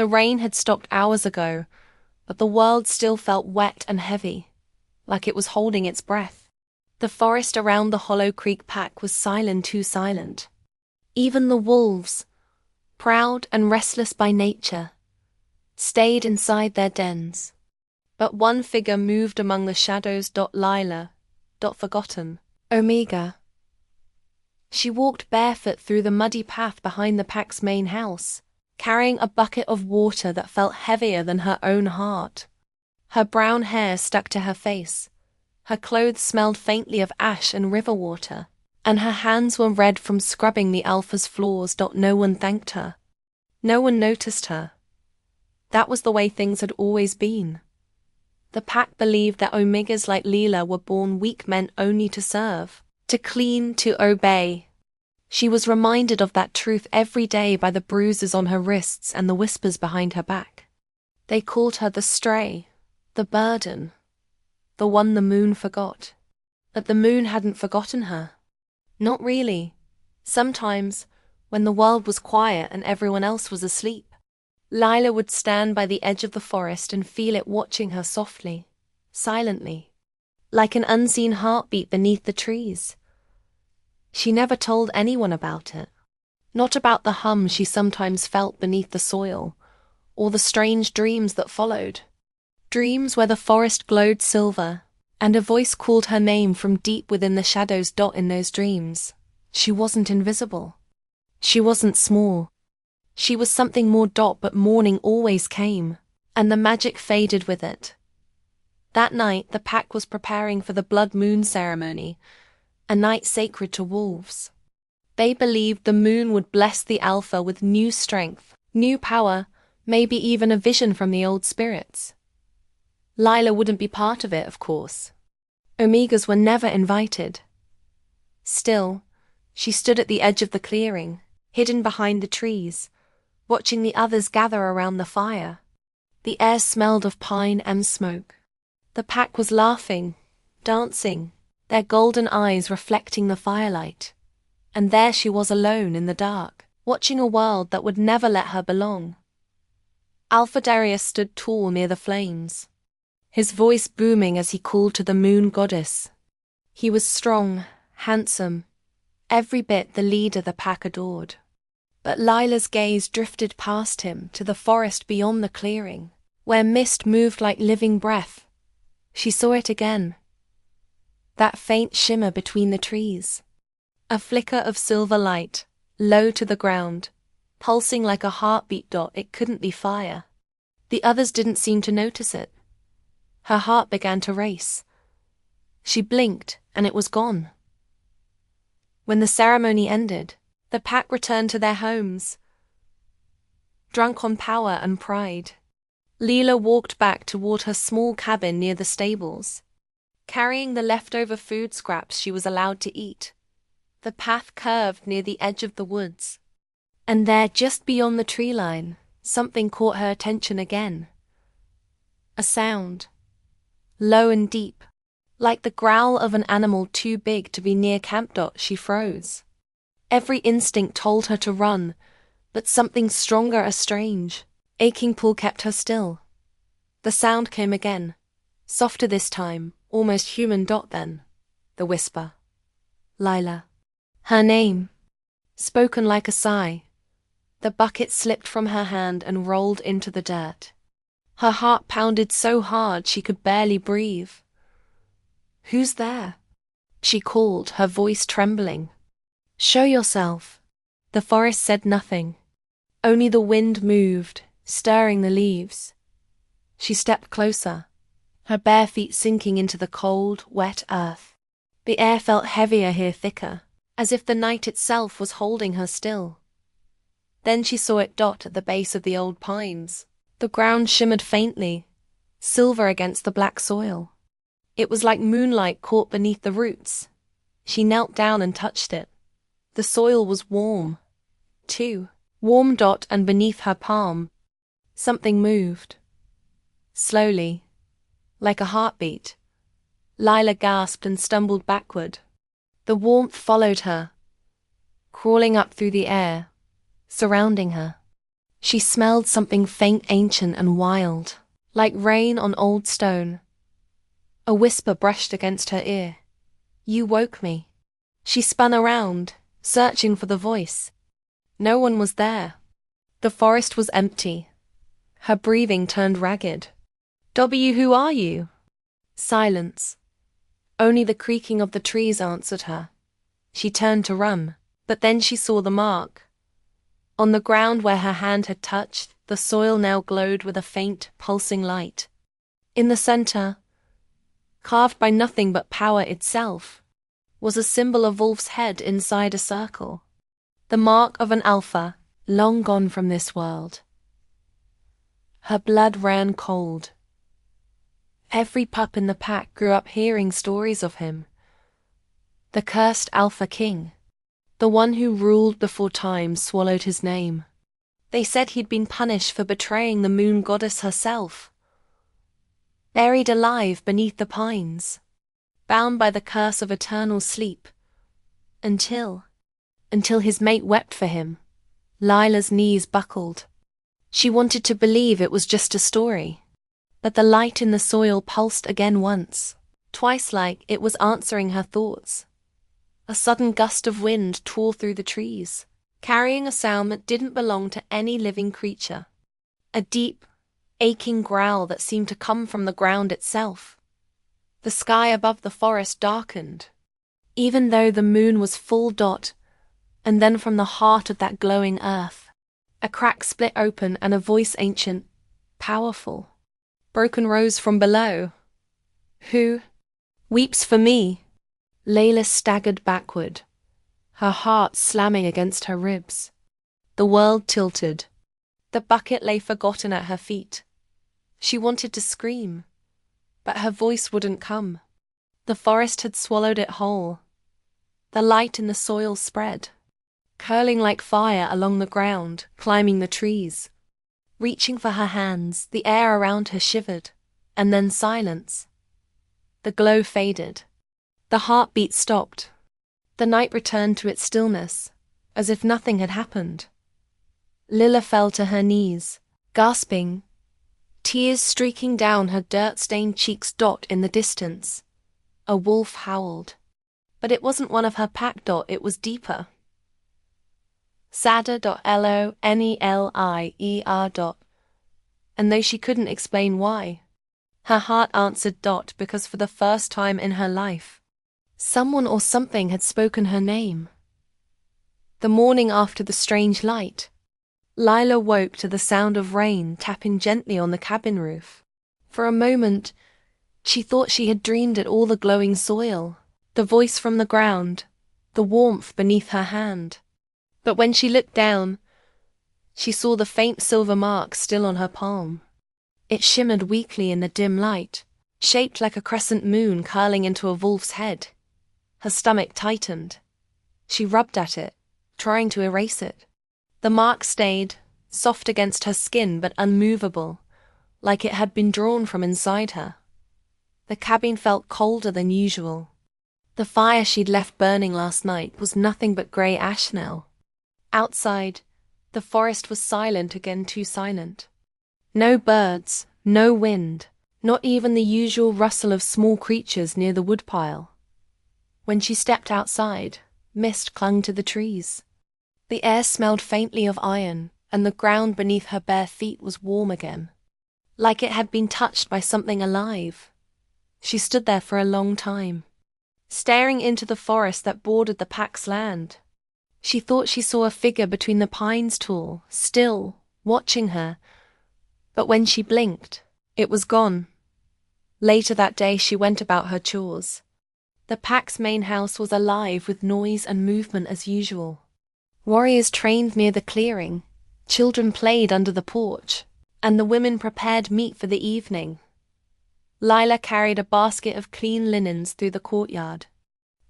The rain had stopped hours ago, but the world still felt wet and heavy, like it was holding its breath. The forest around the Hollow Creek pack was silent, too silent. Even the wolves, proud and restless by nature, stayed inside their dens. But one figure moved among the shadows. Lila, forgotten. Omega. She walked barefoot through the muddy path behind the pack's main house, carrying a bucket of water that felt heavier than her own heart. Her brown hair stuck to her face, her clothes smelled faintly of ash and river water, and her hands were red from scrubbing the Alpha's floors. No one thanked her. No one noticed her. That was the way things had always been. The pack believed that Omegas like Leela were born weak, meant only to serve, to clean, to obey. She was reminded of that truth every day by the bruises on her wrists and the whispers behind her back. They called her the stray, the burden, the one the moon forgot. But the moon hadn't forgotten her. Not really. Sometimes, when the world was quiet and everyone else was asleep, Lila would stand by the edge of the forest and feel it watching her softly, silently, like an unseen heartbeat beneath the trees. She never told anyone about it. Not about the hum she sometimes felt beneath the soil, or the strange dreams that followed. Dreams where the forest glowed silver, and a voice called her name from deep within the shadows. In those dreams, she wasn't invisible. She wasn't small. She was something more. But morning always came, and the magic faded with it. That night the pack was preparing for the blood moon ceremony, a night sacred to wolves. They believed the moon would bless the Alpha with new strength, new power, maybe even a vision from the old spirits. Lila wouldn't be part of it, of course. Omegas were never invited. Still, she stood at the edge of the clearing, hidden behind the trees, watching the others gather around the fire. The air smelled of pine and smoke. The pack was laughing, dancing, their golden eyes reflecting the firelight. And there she was alone in the dark, watching a world that would never let her belong. Alpha Darius stood tall near the flames, his voice booming as he called to the moon goddess. He was strong, handsome, every bit the leader the pack adored. But Lila's gaze drifted past him to the forest beyond the clearing, where mist moved like living breath. She saw it again. That faint shimmer between the trees. A flicker of silver light, low to the ground, pulsing like a heartbeat. It couldn't be fire. The others didn't seem to notice it. Her heart began to race. She blinked, and it was gone. When the ceremony ended, the pack returned to their homes, drunk on power and pride. Leela walked back toward her small cabin near the stables, carrying the leftover food scraps she was allowed to eat. The path curved near the edge of the woods, and there, just beyond the tree line, something caught her attention again. A sound, low and deep, like the growl of an animal too big to be near camp. She froze. Every instinct told her to run, but something stronger, a strange, aching pull kept her still. The sound came again, softer this time, almost human. Then, the whisper. Lila. Her name, spoken like a sigh. The bucket slipped from her hand and rolled into the dirt. Her heart pounded so hard she could barely breathe. Who's there? She called, her voice trembling. Show yourself. The forest said nothing. Only the wind moved, stirring the leaves. She stepped closer, her bare feet sinking into the cold, wet earth. The air felt heavier here, thicker, as if the night itself was holding her still. Then she saw it. At the base of the old pines. The ground shimmered faintly, silver against the black soil. It was like moonlight caught beneath the roots. She knelt down and touched it. The soil was warm, too, warm. And beneath her palm, something moved. Slowly, like a heartbeat. Lila gasped and stumbled backward. The warmth followed her, crawling up through the air, surrounding her. She smelled something faint, ancient and wild, like rain on old stone. A whisper brushed against her ear. "You woke me." She spun around, searching for the voice. No one was there. The forest was empty. Her breathing turned ragged. "W, who are you?" Silence. Only the creaking of the trees answered her. She turned to run, but then she saw the mark. On the ground where her hand had touched, the soil now glowed with a faint, pulsing light. In the center, carved by nothing but power itself, was a symbol of Wolf's head inside a circle. The mark of an alpha, long gone from this world. Her blood ran cold. Every pup in the pack grew up hearing stories of him. The cursed Alpha King. The one who ruled before time swallowed his name. They said he'd been punished for betraying the moon goddess herself. Buried alive beneath the pines, bound by the curse of eternal sleep. Until his mate wept for him. Lila's knees buckled. She wanted to believe it was just a story. But the light in the soil pulsed again once, twice, like it was answering her thoughts. A sudden gust of wind tore through the trees, carrying a sound that didn't belong to any living creature. A deep, aching growl that seemed to come from the ground itself. The sky above the forest darkened, even though the moon was full dot, and then from the heart of that glowing earth, a crack split open and a voice ancient, powerful, broken rose from below. "Who weeps for me?" Layla staggered backward, her heart slamming against her ribs. The world tilted. The bucket lay forgotten at her feet. She wanted to scream, but her voice wouldn't come. The forest had swallowed it whole. The light in the soil spread, curling like fire along the ground, climbing the trees. Reaching for her hands, the air around her shivered, and then silence. The glow faded. The heartbeat stopped. The night returned to its stillness, as if nothing had happened. Lila fell to her knees, gasping, tears streaking down her dirt-stained cheeks. Dot in the distance. A wolf howled. But it wasn't one of her pack. Dot, it was deeper. Sadder. Lonelier. And though she couldn't explain why, her heart answered. Dot, because for the first time in her life, someone or something had spoken her name. The morning after the strange light, Lila woke to the sound of rain tapping gently on the cabin roof. For a moment, she thought she had dreamed it all, the glowing soil, the voice from the ground, the warmth beneath her hand. But when she looked down, she saw the faint silver mark still on her palm. It shimmered weakly in the dim light, shaped like a crescent moon curling into a wolf's head. Her stomach tightened. She rubbed at it, trying to erase it. The mark stayed, soft against her skin but unmovable, like it had been drawn from inside her. The cabin felt colder than usual. The fire she'd left burning last night was nothing but grey ash now. Outside, the forest was silent again, too silent. No birds, no wind, not even the usual rustle of small creatures near the woodpile. When she stepped outside, mist clung to the trees. The air smelled faintly of iron, and the ground beneath her bare feet was warm again, like it had been touched by something alive. She stood there for a long time, staring into the forest that bordered the pack's land. She thought she saw a figure between the pines, tall, still, watching her, but when she blinked, it was gone. Later that day she went about her chores. The pack's main house was alive with noise and movement as usual. Warriors trained near the clearing, children played under the porch, and the women prepared meat for the evening. Lila carried a basket of clean linens through the courtyard.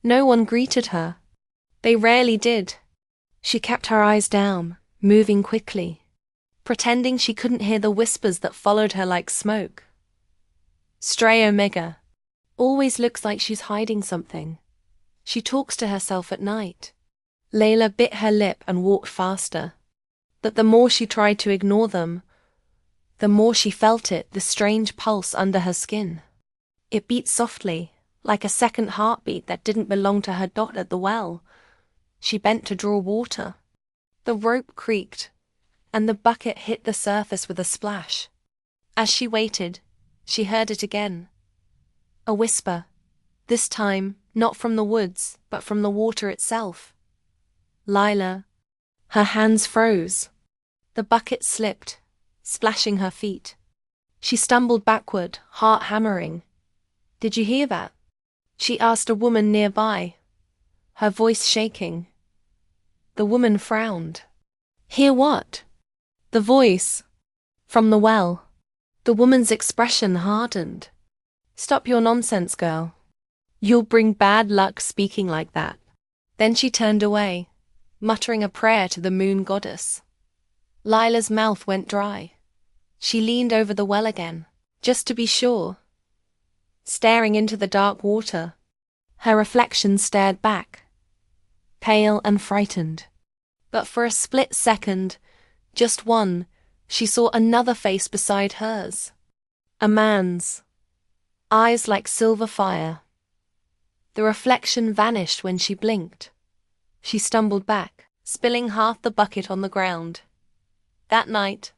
No one greeted her. They rarely did. She kept her eyes down, moving quickly, pretending she couldn't hear the whispers that followed her like smoke. Stray Omega. Always looks like she's hiding something. She talks to herself at night. Layla bit her lip and walked faster. But the more she tried to ignore them, the more she felt it, the strange pulse under her skin. It beat softly, like a second heartbeat that didn't belong to her dot at the well. She bent to draw water. The rope creaked, and the bucket hit the surface with a splash. As she waited, she heard it again. A whisper, this time not from the woods, but from the water itself. Lila. Her hands froze. The bucket slipped, splashing her feet. She stumbled backward, heart hammering. Did you hear that? She asked a woman nearby, her voice shaking. The woman frowned. Hear what? The voice. From the well. The woman's expression hardened. Stop your nonsense, girl. You'll bring bad luck speaking like that. Then she turned away, muttering a prayer to the moon goddess. Lila's mouth went dry. She leaned over the well again, just to be sure. Staring into the dark water, her reflection stared back, pale and frightened. But for a split second, just one, she saw another face beside hers. A man's. Eyes like silver fire. The reflection vanished when she blinked. She stumbled back, spilling half the bucket on the ground. That night,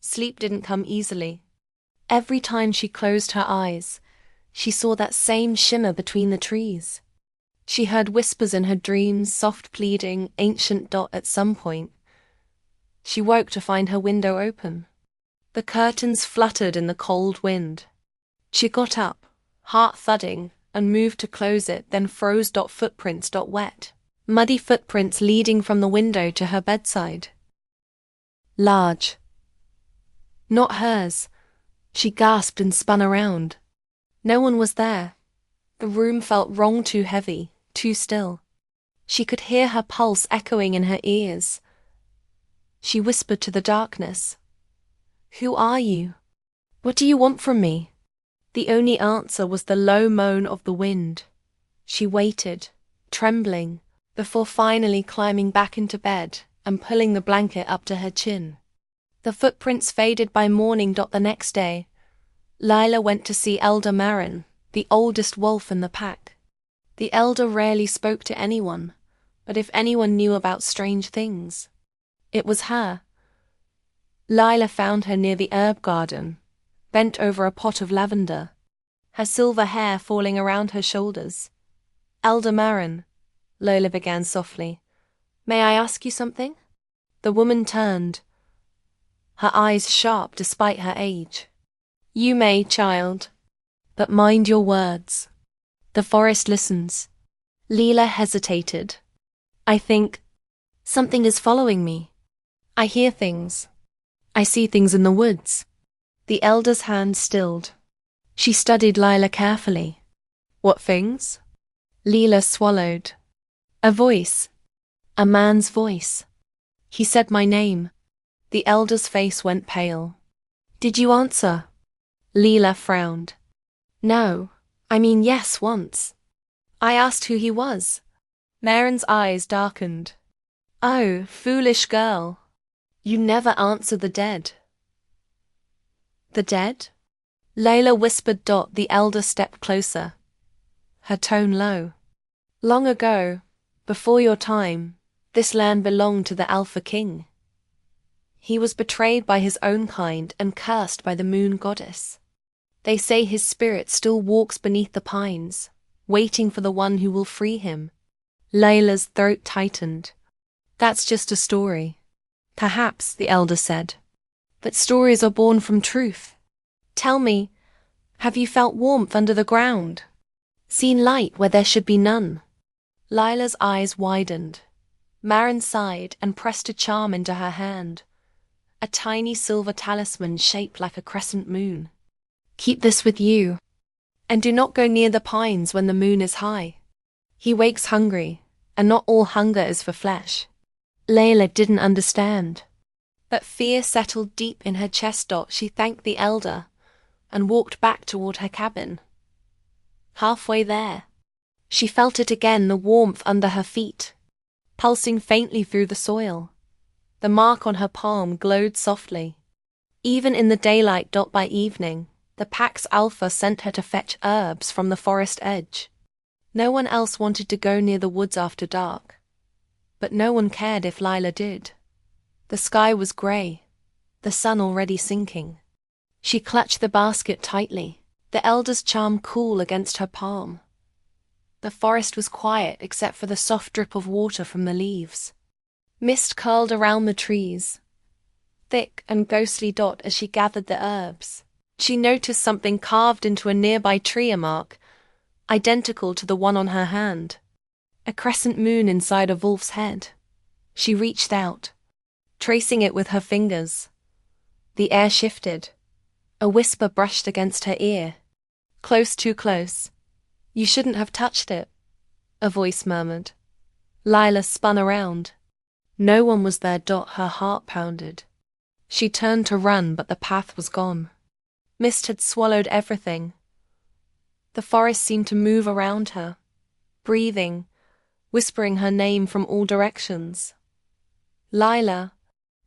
sleep didn't come easily. Every time she closed her eyes, she saw that same shimmer between the trees. She heard whispers in her dreams, soft pleading, ancient dot at some point. She woke to find her window open. The curtains fluttered in the cold wind. She got up, heart thudding, and moved to close it, then froze. Footprints. Wet, muddy footprints leading from the window to her bedside. Large. Not hers. She gasped and spun around. No one was there. The room felt wrong, too heavy, too still. She could hear her pulse echoing in her ears. She whispered to the darkness. Who are you? What do you want from me? The only answer was the low moan of the wind. She waited, trembling, before finally climbing back into bed and pulling the blanket up to her chin. The footprints faded by morning. The next day, Lila went to see Elder Marin, the oldest wolf in the pack. The elder rarely spoke to anyone, but if anyone knew about strange things, it was her. Lila found her near the herb garden, bent over a pot of lavender, her silver hair falling around her shoulders. Elder Marin, Lola began softly. May I ask you something? The woman turned, her eyes sharp despite her age. You may, child, but mind your words. The forest listens. Lila hesitated. I think something is following me. I hear things. I see things in the woods. The elder's hand stilled. She studied Lila carefully. What things? Lila swallowed. A voice. A man's voice. He said my name. The elder's face went pale. Did you answer? Lila frowned. No, I mean yes, once. I asked who he was. Marin's eyes darkened. Oh, foolish girl. You never answer the dead. The dead? Layla whispered. The elder stepped closer, her tone low. Long ago, before your time, this land belonged to the Alpha King. He was betrayed by his own kind and cursed by the moon goddess. They say his spirit still walks beneath the pines, waiting for the one who will free him. Layla's throat tightened. That's just a story. Perhaps, the elder said. But stories are born from truth. Tell me, have you felt warmth under the ground? Seen light where there should be none? Lila's eyes widened. Marin sighed and pressed a charm into her hand. A tiny silver talisman shaped like a crescent moon. Keep this with you, and do not go near the pines when the moon is high. He wakes hungry, and not all hunger is for flesh. Layla didn't understand, but fear settled deep in her chest. She thanked the elder and walked back toward her cabin. Halfway there, she felt it again, the warmth under her feet, pulsing faintly through the soil. The mark on her palm glowed softly. Even in the daylight. By evening, the pack's alpha sent her to fetch herbs from the forest edge. No one else wanted to go near the woods after dark, but no one cared if Lila did. The sky was grey, the sun already sinking. She clutched the basket tightly, the elder's charm cool against her palm. The forest was quiet except for the soft drip of water from the leaves. Mist curled around the trees, thick and ghostly. As she gathered the herbs, she noticed something carved into a nearby tree, a mark, identical to the one on her hand. A crescent moon inside a wolf's head. She reached out, tracing it with her fingers. The air shifted. A whisper brushed against her ear. Close, too close. You shouldn't have touched it, a voice murmured. Lila spun around. No one was there. Her heart pounded. She turned to run, but the path was gone. Mist had swallowed everything. The forest seemed to move around her, breathing, whispering her name from all directions. Lila.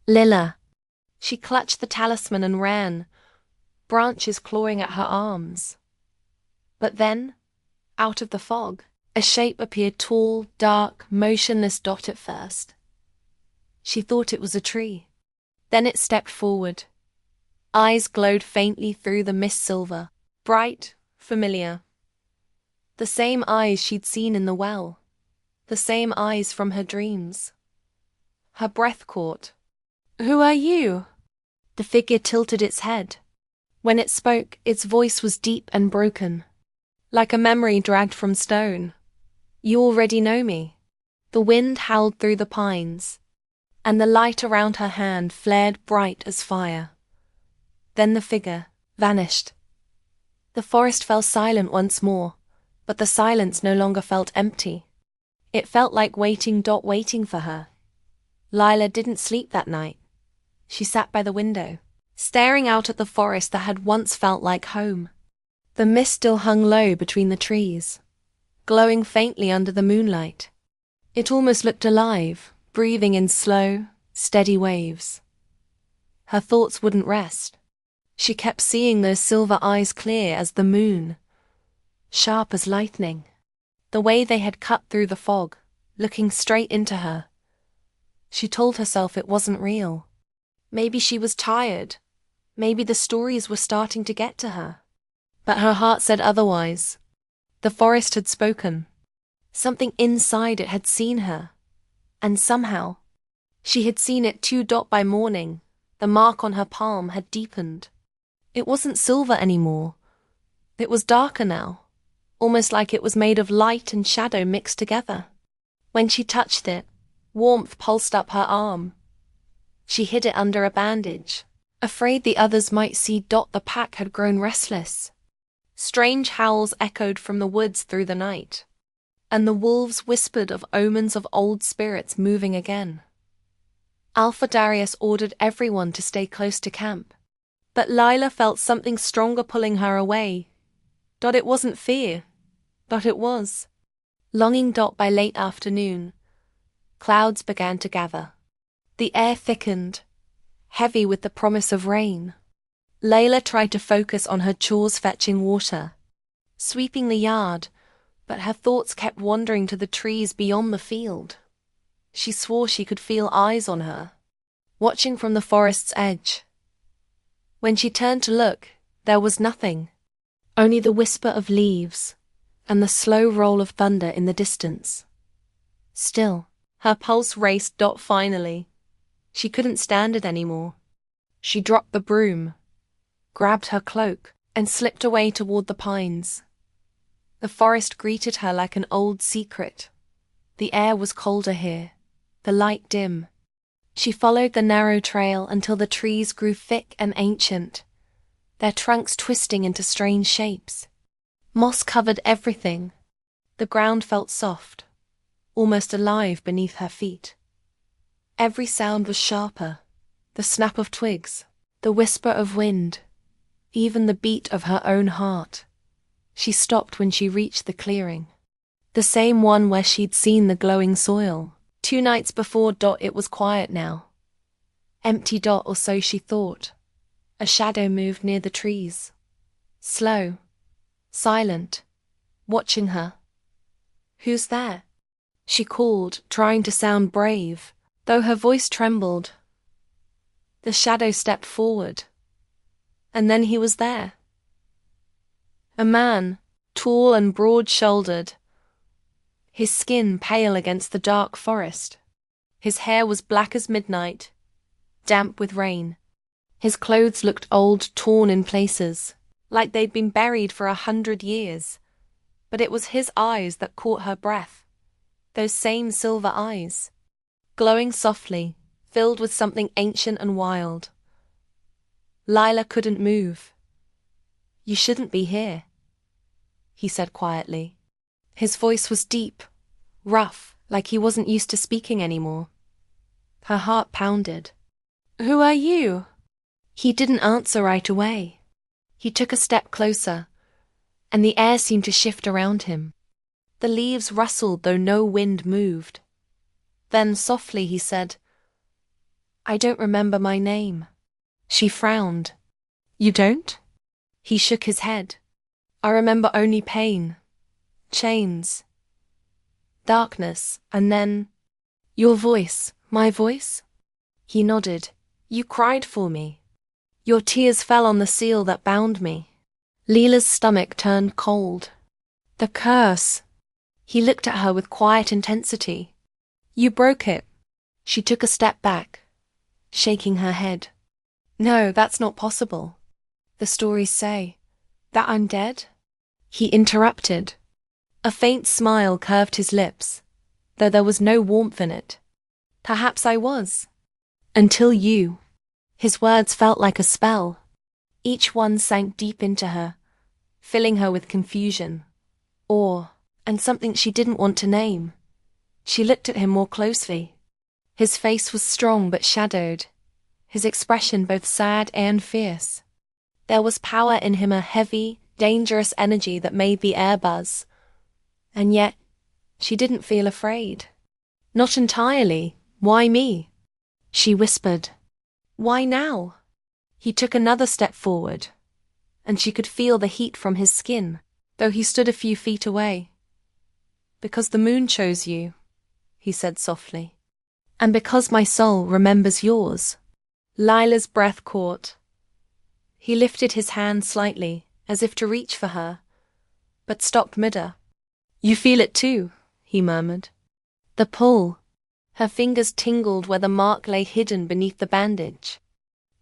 Lila. She clutched the talisman and ran, branches clawing at her arms. But then, out of the fog, a shape appeared, tall, dark, motionless. At first, she thought it was a tree. Then it stepped forward. Eyes glowed faintly through the mist, silver, bright, familiar. The same eyes she'd seen in the well, the same eyes from her dreams. Her breath caught. "Who are you?" The figure tilted its head. When it spoke, its voice was deep and broken, like a memory dragged from stone. "You already know me." The wind howled through the pines, and the light around her hand flared bright as fire. Then the figure vanished. The forest fell silent once more, but the silence no longer felt empty. It felt like waiting. Waiting for her. Lila didn't sleep that night. She sat by the window, staring out at the forest that had once felt like home. The mist still hung low between the trees, glowing faintly under the moonlight. It almost looked alive, breathing in slow, steady waves. Her thoughts wouldn't rest. She kept seeing those silver eyes, clear as the moon, sharp as lightning. The way they had cut through the fog, looking straight into her. She told herself it wasn't real. Maybe she was tired. Maybe the stories were starting to get to her. But her heart said otherwise. The forest had spoken. Something inside it had seen her. And somehow, she had seen it too. By morning, the mark on her palm had deepened. It wasn't silver anymore. It was darker now, almost like it was made of light and shadow mixed together. When she touched it, warmth pulsed up her arm. She hid it under a bandage, afraid the others might see. The pack had grown restless. Strange howls echoed from the woods through the night, and the wolves whispered of omens of old spirits moving again. Alpha Darius ordered everyone to stay close to camp, but Lila felt something stronger pulling her away. It wasn't fear, but it was longing. By late afternoon, clouds began to gather. The air thickened, heavy with the promise of rain. Layla tried to focus on her chores, fetching water, sweeping the yard, but her thoughts kept wandering to the trees beyond the field. She swore she could feel eyes on her, watching from the forest's edge. When she turned to look, there was nothing, only the whisper of leaves and the slow roll of thunder in the distance. Still, her pulse raced. Finally, she couldn't stand it anymore. She dropped the broom, grabbed her cloak, and slipped away toward the pines. The forest greeted her like an old secret. The air was colder here, the light dim. She followed the narrow trail until the trees grew thick and ancient, their trunks twisting into strange shapes. Moss covered everything. The ground felt soft, almost alive beneath her feet. Every sound was sharper, the snap of twigs, the whisper of wind, even the beat of her own heart. She stopped when she reached the clearing, the same one where she'd seen the glowing soil 2 nights before. It was quiet now, Empty dot, or so she thought. A shadow moved near the trees. Slow, silent, watching her. "Who's there?" she called, trying to sound brave, though her voice trembled. The shadow stepped forward, and then he was there. A man, tall and broad-shouldered, his skin pale against the dark forest. His hair was black as midnight, damp with rain. His clothes looked old, torn in places, like they'd been buried for 100 years. But it was his eyes that caught her breath. Those same silver eyes, glowing softly, filled with something ancient and wild. Lila couldn't move. "You shouldn't be here," he said quietly. His voice was deep, rough, like he wasn't used to speaking anymore. Her heart pounded. "Who are you?" He didn't answer right away. He took a step closer, and the air seemed to shift around him. The leaves rustled though no wind moved. Then softly he said, "I don't remember my name." She frowned. "You don't?" He shook his head. "I remember only pain, chains, darkness, and then your voice." "My voice?" He nodded. "You cried for me. Your tears fell on the seal that bound me." Lila's stomach turned cold. "The curse." He looked at her with quiet intensity. "You broke it." She took a step back, shaking her head. "No, that's not possible. The stories say that I'm dead." He interrupted. A faint smile curved his lips, though there was no warmth in it. "Perhaps I was. Until you." His words felt like a spell. Each one sank deep into her, filling her with confusion, awe, and something she didn't want to name. She looked at him more closely. His face was strong but shadowed, his expression both sad and fierce. There was power in him, a heavy, dangerous energy that made the air buzz. And yet, she didn't feel afraid. "Not entirely. Why me?" She whispered. "Why now?" He took another step forward, and she could feel the heat from his skin, though he stood a few feet away. "Because the moon chose you," he said softly. "And because my soul remembers yours." Lila's breath caught. He lifted his hand slightly, as if to reach for her, but stopped midder. "You feel it too," he murmured. "The pull." Her fingers tingled where the mark lay hidden beneath the bandage.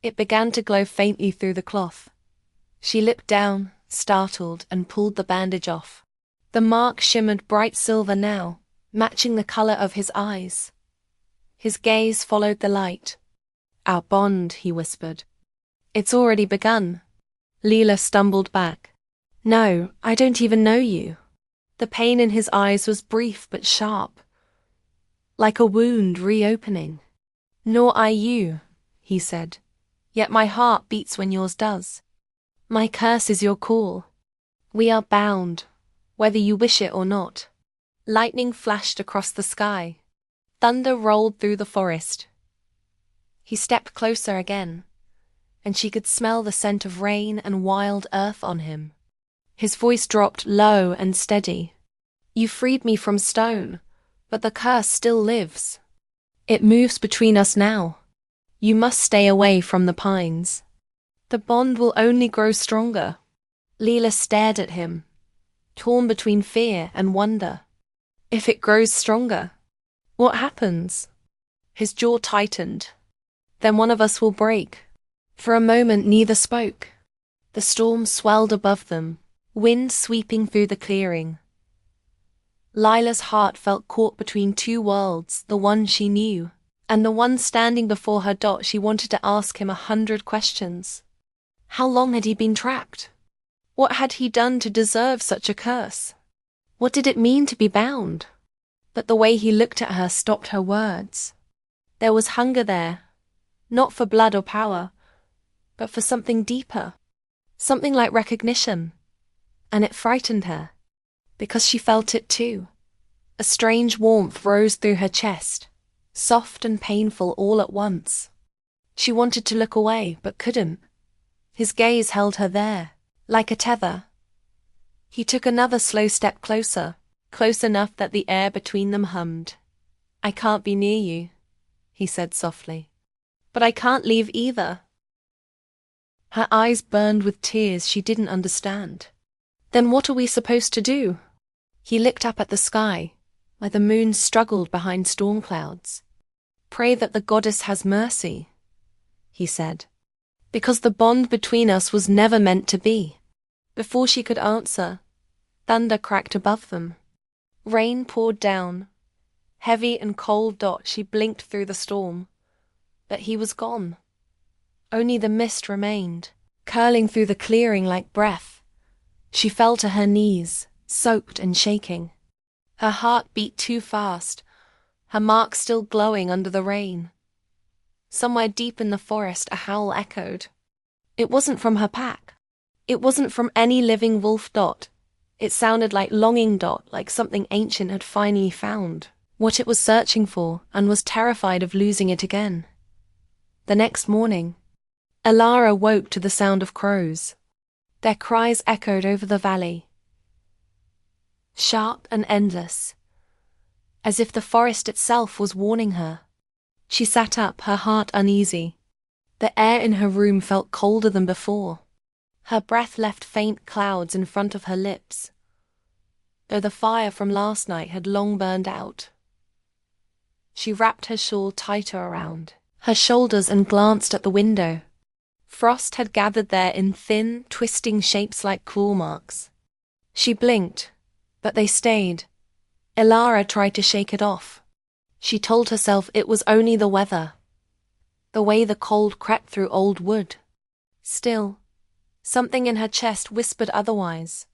It began to glow faintly through the cloth. She looked down, startled, and pulled the bandage off. The mark shimmered bright silver now, matching the color of his eyes. His gaze followed the light. "Our bond," he whispered. "It's already begun." Lila stumbled back. "No, I don't even know you." The pain in his eyes was brief but sharp, like a wound reopening. "Nor I you," he said. "Yet my heart beats when yours does. My curse is your call. We are bound, whether you wish it or not." Lightning flashed across the sky. Thunder rolled through the forest. He stepped closer again, and she could smell the scent of rain and wild earth on him. His voice dropped low and steady. "You freed me from stone, but the curse still lives. It moves between us now. You must stay away from the pines. The bond will only grow stronger." Lila stared at him, torn between fear and wonder. "If it grows stronger, what happens?" His jaw tightened. "Then one of us will break." For a moment neither spoke. The storm swelled above them, wind sweeping through the clearing. Lila's heart felt caught between two worlds, the one she knew, and the one standing before her. She wanted to ask him 100 questions. How long had he been trapped? What had he done to deserve such a curse? What did it mean to be bound? But the way he looked at her stopped her words. There was hunger there, not for blood or power, but for something deeper, something like recognition. And it frightened her, because she felt it too. A strange warmth rose through her chest, soft and painful all at once. She wanted to look away, but couldn't. His gaze held her there, like a tether. He took another slow step closer, close enough that the air between them hummed. "I can't be near you," he said softly. "But I can't leave either." Her eyes burned with tears she didn't understand. "Then what are we supposed to do?" He looked up at the sky, where the moon struggled behind storm clouds. "Pray that the goddess has mercy," he said. "Because the bond between us was never meant to be." Before she could answer, thunder cracked above them. Rain poured down. Heavy and cold. She blinked through the storm. But he was gone. Only the mist remained, curling through the clearing like breath. She fell to her knees, soaked and shaking. Her heart beat too fast, her mark still glowing under the rain. Somewhere deep in the forest a howl echoed. It wasn't from her pack. It wasn't from any living wolf. It sounded like longing. Like something ancient had finally found what it was searching for and was terrified of losing it again. The next morning, Alara woke to the sound of crows. Their cries echoed over the valley, sharp and endless, as if the forest itself was warning her. She sat up, her heart uneasy. The air in her room felt colder than before. Her breath left faint clouds in front of her lips, though the fire from last night had long burned out. She wrapped her shawl tighter around her shoulders and glanced at the window. Frost had gathered there in thin, twisting shapes like claw marks. She blinked, but they stayed. Alara tried to shake it off. She told herself it was only the weather, the way the cold crept through old wood. Still, something in her chest whispered otherwise.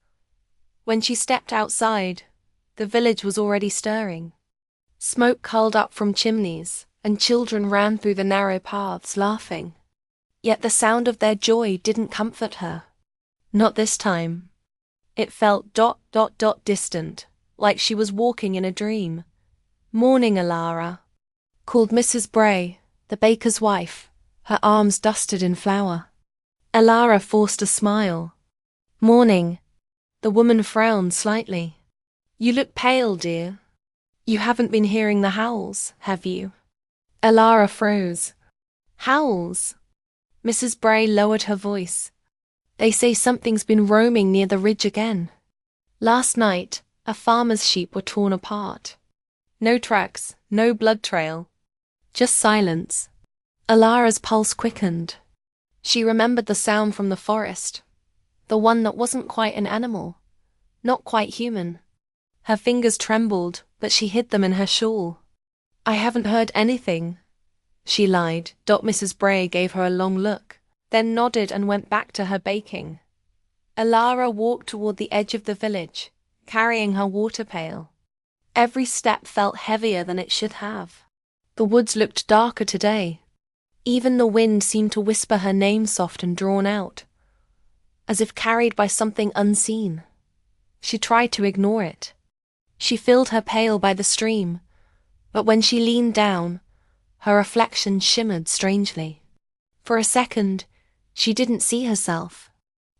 When she stepped outside, the village was already stirring. Smoke curled up from chimneys, and children ran through the narrow paths, laughing. Yet the sound of their joy didn't comfort her. Not this time. It felt distant, like she was walking in a dream. "Morning, Alara," called Mrs. Bray, the baker's wife, her arms dusted in flour. Alara forced a smile. "Morning." The woman frowned slightly. "You look pale, dear. You haven't been hearing the howls, have you?" Alara froze. "Howls?" Mrs. Bray lowered her voice. "They say something's been roaming near the ridge again. Last night, a farmer's sheep were torn apart. No tracks, no blood trail. Just silence." Alara's pulse quickened. She remembered the sound from the forest, the one that wasn't quite an animal, not quite human. Her fingers trembled, but she hid them in her shawl. "I haven't heard anything," she lied. Mrs. Bray gave her a long look, then nodded and went back to her baking. Alara walked toward the edge of the village, carrying her water pail. Every step felt heavier than it should have. The woods looked darker today. Even the wind seemed to whisper her name soft and drawn out, as if carried by something unseen. She tried to ignore it. She filled her pail by the stream, but when she leaned down, her reflection shimmered strangely. For a second, she didn't see herself.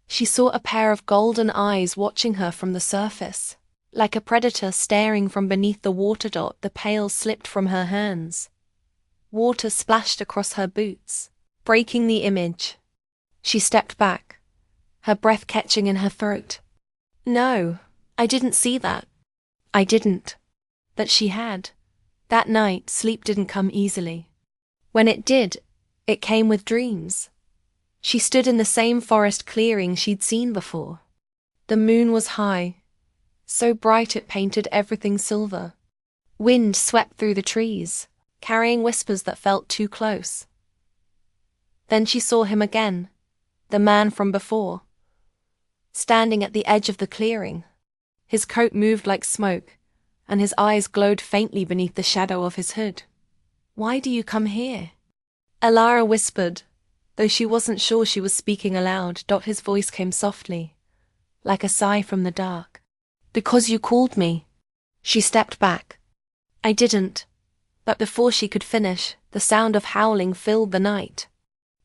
She saw a pair of golden eyes watching her from the surface. Like a predator staring from beneath the water. The pail slipped from her hands. Water splashed across her boots, breaking the image. She stepped back, her breath catching in her throat. "No, I didn't see that. I didn't." But she had. That night, sleep didn't come easily. When it did, it came with dreams. She stood in the same forest clearing she'd seen before. The moon was high, so bright it painted everything silver. Wind swept through the trees, carrying whispers that felt too close. Then she saw him again, the man from before, standing at the edge of the clearing. His coat moved like smoke, and his eyes glowed faintly beneath the shadow of his hood. "Why do you come here?" Alara whispered, though she wasn't sure she was speaking aloud. His voice came softly, like a sigh from the dark. "Because you called me." She stepped back. "I didn't." But before she could finish, the sound of howling filled the night.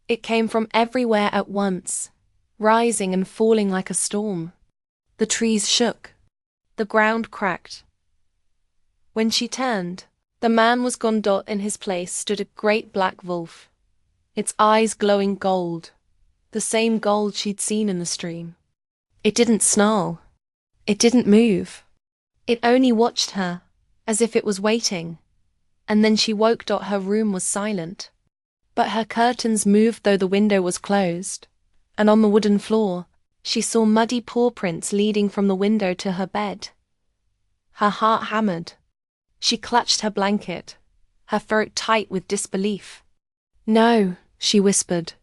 It came from everywhere at once, rising and falling like a storm. The trees shook. The ground cracked. When she turned, the man was gone. In his place stood a great black wolf, its eyes glowing gold, the same gold she'd seen in the stream. It didn't snarl. It didn't move. It only watched her, as if it was waiting. And then she woke. Her room was silent. But her curtains moved though the window was closed, and on the wooden floor, she saw muddy paw prints leading from the window to her bed. Her heart hammered. She clutched her blanket, her throat tight with disbelief. "No," she whispered.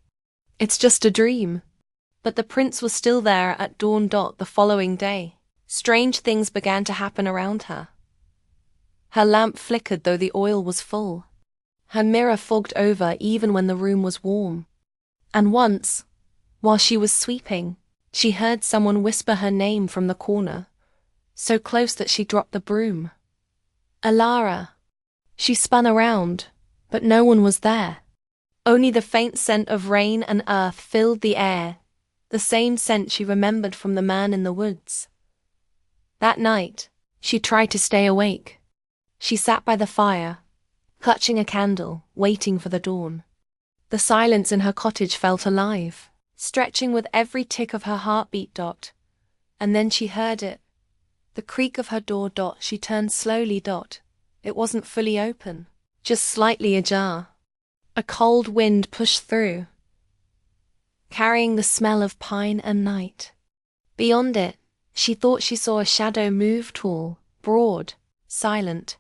"It's just a dream." But the prince was still there at dawn. The following day, strange things began to happen around her. Her lamp flickered though the oil was full. Her mirror fogged over even when the room was warm. And once, while she was sweeping, she heard someone whisper her name from the corner, so close that she dropped the broom. "Alara." She spun around, but no one was there. Only the faint scent of rain and earth filled the air, the same scent she remembered from the man in the woods. That night, she tried to stay awake. She sat by the fire, clutching a candle, waiting for the dawn. The silence in her cottage felt alive, stretching with every tick of her heartbeat. And then she heard it, the creak of her door. She turned slowly. It wasn't fully open, just slightly ajar. A cold wind pushed through, carrying the smell of pine and night. Beyond it, she thought she saw a shadow move, tall, broad, silent.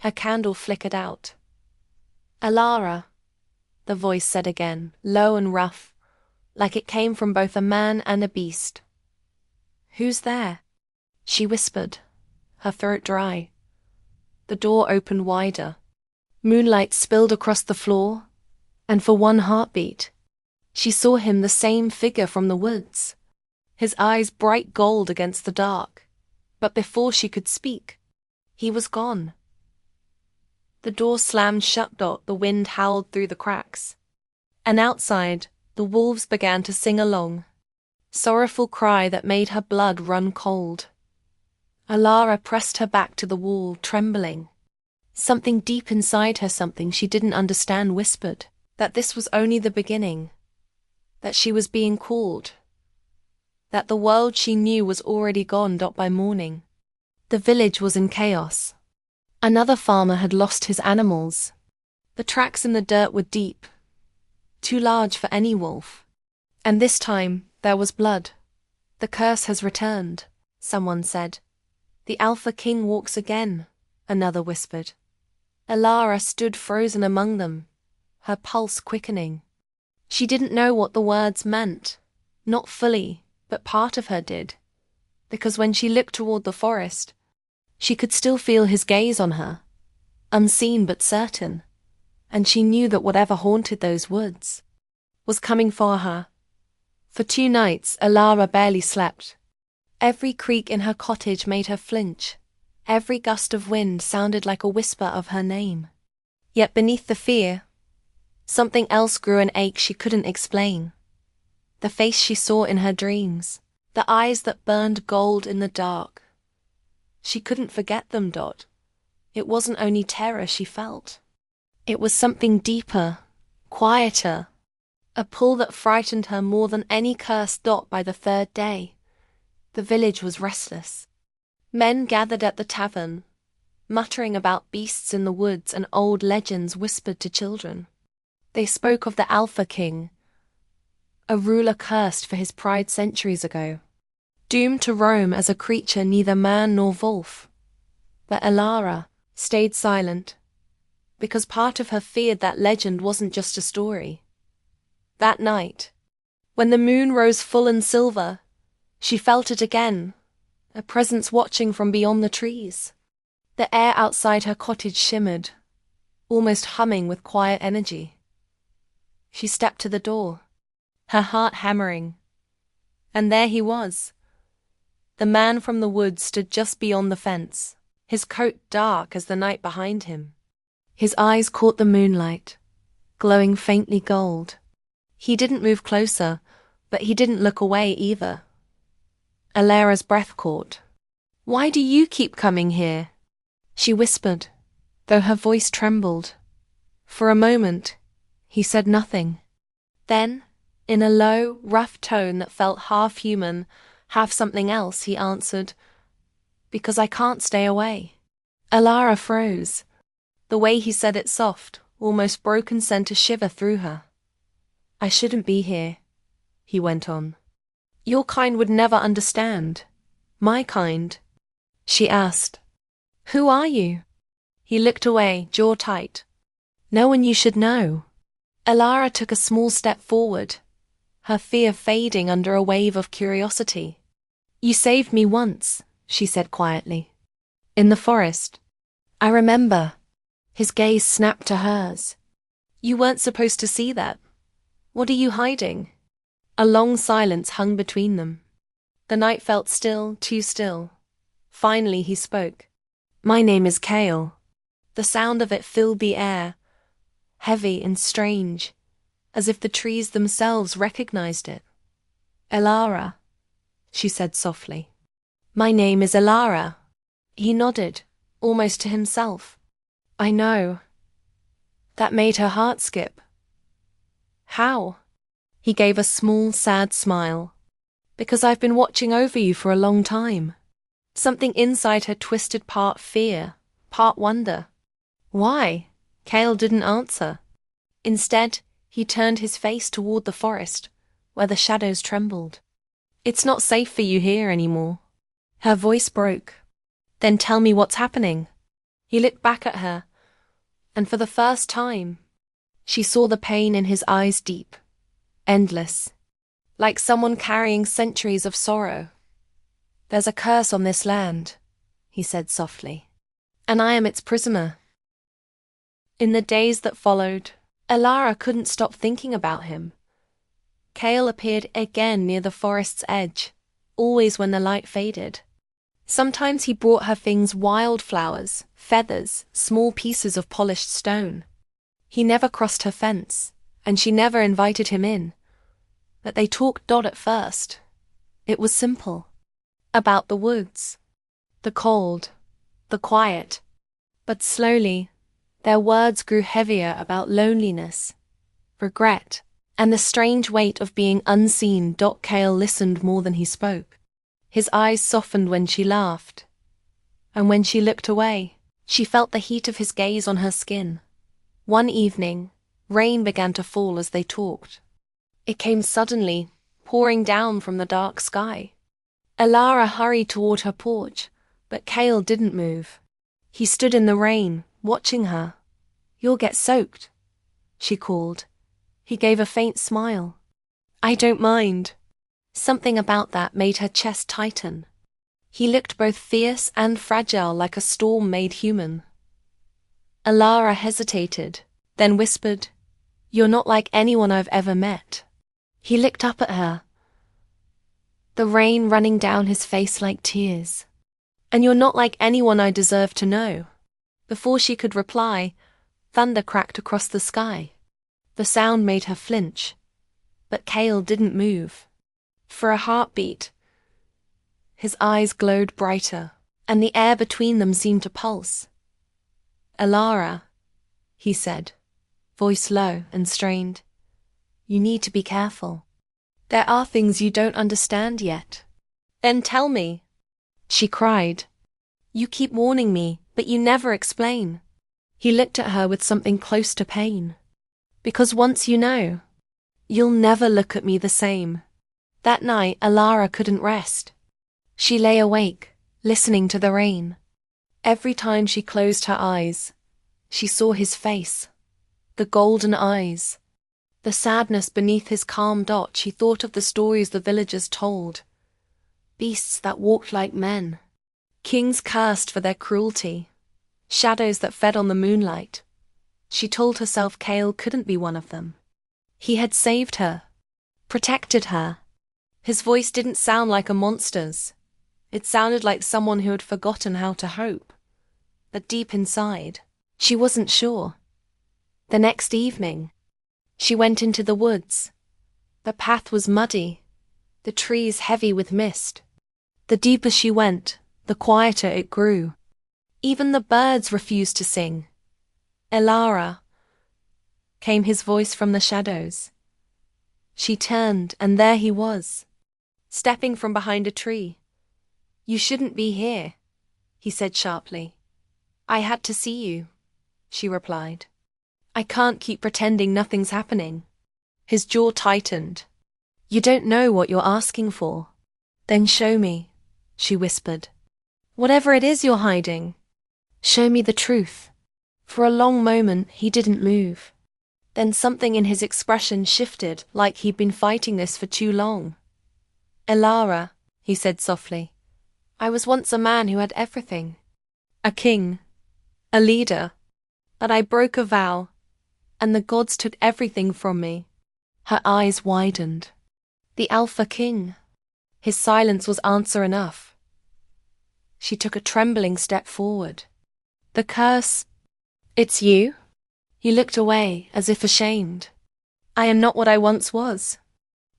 Her candle flickered out. "Alara," the voice said again, low and rough, like it came from both a man and a beast. "Who's there?" she whispered, her throat dry. The door opened wider. Moonlight spilled across the floor, and for one heartbeat, she saw him, the same figure from the woods, his eyes bright gold against the dark. But before she could speak, he was gone. The door slammed shut. The wind howled through the cracks. And outside, the wolves began to sing along, sorrowful cry that made her blood run cold. Alara pressed her back to the wall, trembling. Something deep inside her, something she didn't understand, whispered that this was only the beginning, that she was being called, that the world she knew was already gone. By morning, the village was in chaos. Another farmer had lost his animals. The tracks in the dirt were deep, too large for any wolf. And this time, there was blood. "The curse has returned," someone said. "The Alpha King walks again," another whispered. Alara stood frozen among them, her pulse quickening. She didn't know what the words meant, not fully, but part of her did, because when she looked toward the forest, she could still feel his gaze on her, unseen but certain, and she knew that whatever haunted those woods was coming for her. For 2 nights, Alara barely slept. Every creak in her cottage made her flinch. Every gust of wind sounded like a whisper of her name. Yet beneath the fear, something else grew, an ache she couldn't explain. The face she saw in her dreams, the eyes that burned gold in the dark. She couldn't forget them. It wasn't only terror she felt. It was something deeper, quieter, a pull that frightened her more than any curse. By the 3rd day, the village was restless. Men gathered at the tavern, muttering about beasts in the woods and old legends whispered to children. They spoke of the Alpha King, a ruler cursed for his pride centuries ago, doomed to roam as a creature neither man nor wolf. But Alara stayed silent, because part of her feared that legend wasn't just a story. That night, when the moon rose full and silver, she felt it again, a presence watching from beyond the trees. The air outside her cottage shimmered, almost humming with quiet energy. She stepped to the door, her heart hammering. And there he was. The man from the woods stood just beyond the fence, his coat dark as the night behind him. His eyes caught the moonlight, glowing faintly gold. He didn't move closer, but he didn't look away either. Alara's breath caught. "Why do you keep coming here?" she whispered, though her voice trembled. For a moment, he said nothing. Then, in a low, rough tone that felt half human, half something else, he answered, "Because I can't stay away." Alara froze. The way he said it soft, almost broken, sent a shiver through her. "I shouldn't be here," he went on. "Your kind would never understand." "My kind?" she asked. "Who are you?" He looked away, jaw tight. "No one you should know." Alara took a small step forward, her fear fading under a wave of curiosity. "You saved me once," she said quietly. "In the forest." "I remember." His gaze snapped to hers. "You weren't supposed to see that. What are you hiding?" A long silence hung between them. The night felt still, too still. Finally he spoke. "My name is Kale." The sound of it filled the air, heavy and strange, as if the trees themselves recognized it. "Alara," she said softly. "My name is Alara." He nodded, almost to himself. "I know." That made her heart skip. "How?" He gave a small, sad smile. "Because I've been watching over you for a long time." Something inside her twisted, part fear, part wonder. "Why?" Kale didn't answer. Instead, he turned his face toward the forest, where the shadows trembled. "It's not safe for you here anymore." Her voice broke. "Then tell me what's happening." He looked back at her, and for the first time, she saw the pain in his eyes deep, endless, like someone carrying centuries of sorrow. "There's a curse on this land," he said softly, "and I am its prisoner." In the days that followed, Alara couldn't stop thinking about him. Kale appeared again near the forest's edge, always when the light faded. Sometimes he brought her things: wildflowers, feathers, small pieces of polished stone. He never crossed her fence, and she never invited him in. But they talked odd at first. It was simple. About the woods, the cold, the quiet. But slowly, their words grew heavier about loneliness, regret, and the strange weight of being unseen. Kale listened more than he spoke. His eyes softened when she laughed, and when she looked away, she felt the heat of his gaze on her skin. One evening, rain began to fall as they talked. It came suddenly, pouring down from the dark sky. Alara hurried toward her porch, but Kale didn't move. He stood in the rain, watching her. "You'll get soaked," she called. He gave a faint smile. "I don't mind." Something about that made her chest tighten. He looked both fierce and fragile, like a storm made human. Alara hesitated, then whispered, "You're not like anyone I've ever met." He looked up at her, the rain running down his face like tears. "And you're not like anyone I deserve to know." Before she could reply, thunder cracked across the sky. The sound made her flinch, but Kale didn't move. For a heartbeat, his eyes glowed brighter, and the air between them seemed to pulse. "Alara," he said, voice low and strained, "you need to be careful. There are things you don't understand yet." "Then tell me," she cried. "You keep warning me, but you never explain." He looked at her with something close to pain. "Because once you know, you'll never look at me the same." That night, Alara couldn't rest. She lay awake, listening to the rain. Every time she closed her eyes, she saw his face, the golden eyes, the sadness beneath his calm dot. She thought of the stories the villagers told. Beasts that walked like men, kings cursed for their cruelty, shadows that fed on the moonlight. She told herself Kale couldn't be one of them. He had saved her, protected her. His voice didn't sound like a monster's. It sounded like someone who had forgotten how to hope. But deep inside, she wasn't sure. The next evening, she went into the woods, The path was muddy, the trees heavy with mist. The deeper she went, the quieter it grew. Even the birds refused to sing. "Elara," came his voice from the shadows. She turned, and there he was, stepping from behind a tree. "You shouldn't be here," he said sharply. "I had to see you," she replied. "I can't keep pretending nothing's happening." His jaw tightened. "You don't know what you're asking for." "Then show me," she whispered. "Whatever it is you're hiding. Show me the truth." For a long moment he didn't move. Then something in his expression shifted, like he'd been fighting this for too long. "Elara," he said softly, "I was once a man who had everything. A king, a leader. But I broke a vow, and the gods took everything from me." Her eyes widened. The Alpha King. His silence was answer enough. She took a trembling step forward. "The curse, it's you?" He looked away, as if ashamed. "I am not what I once was.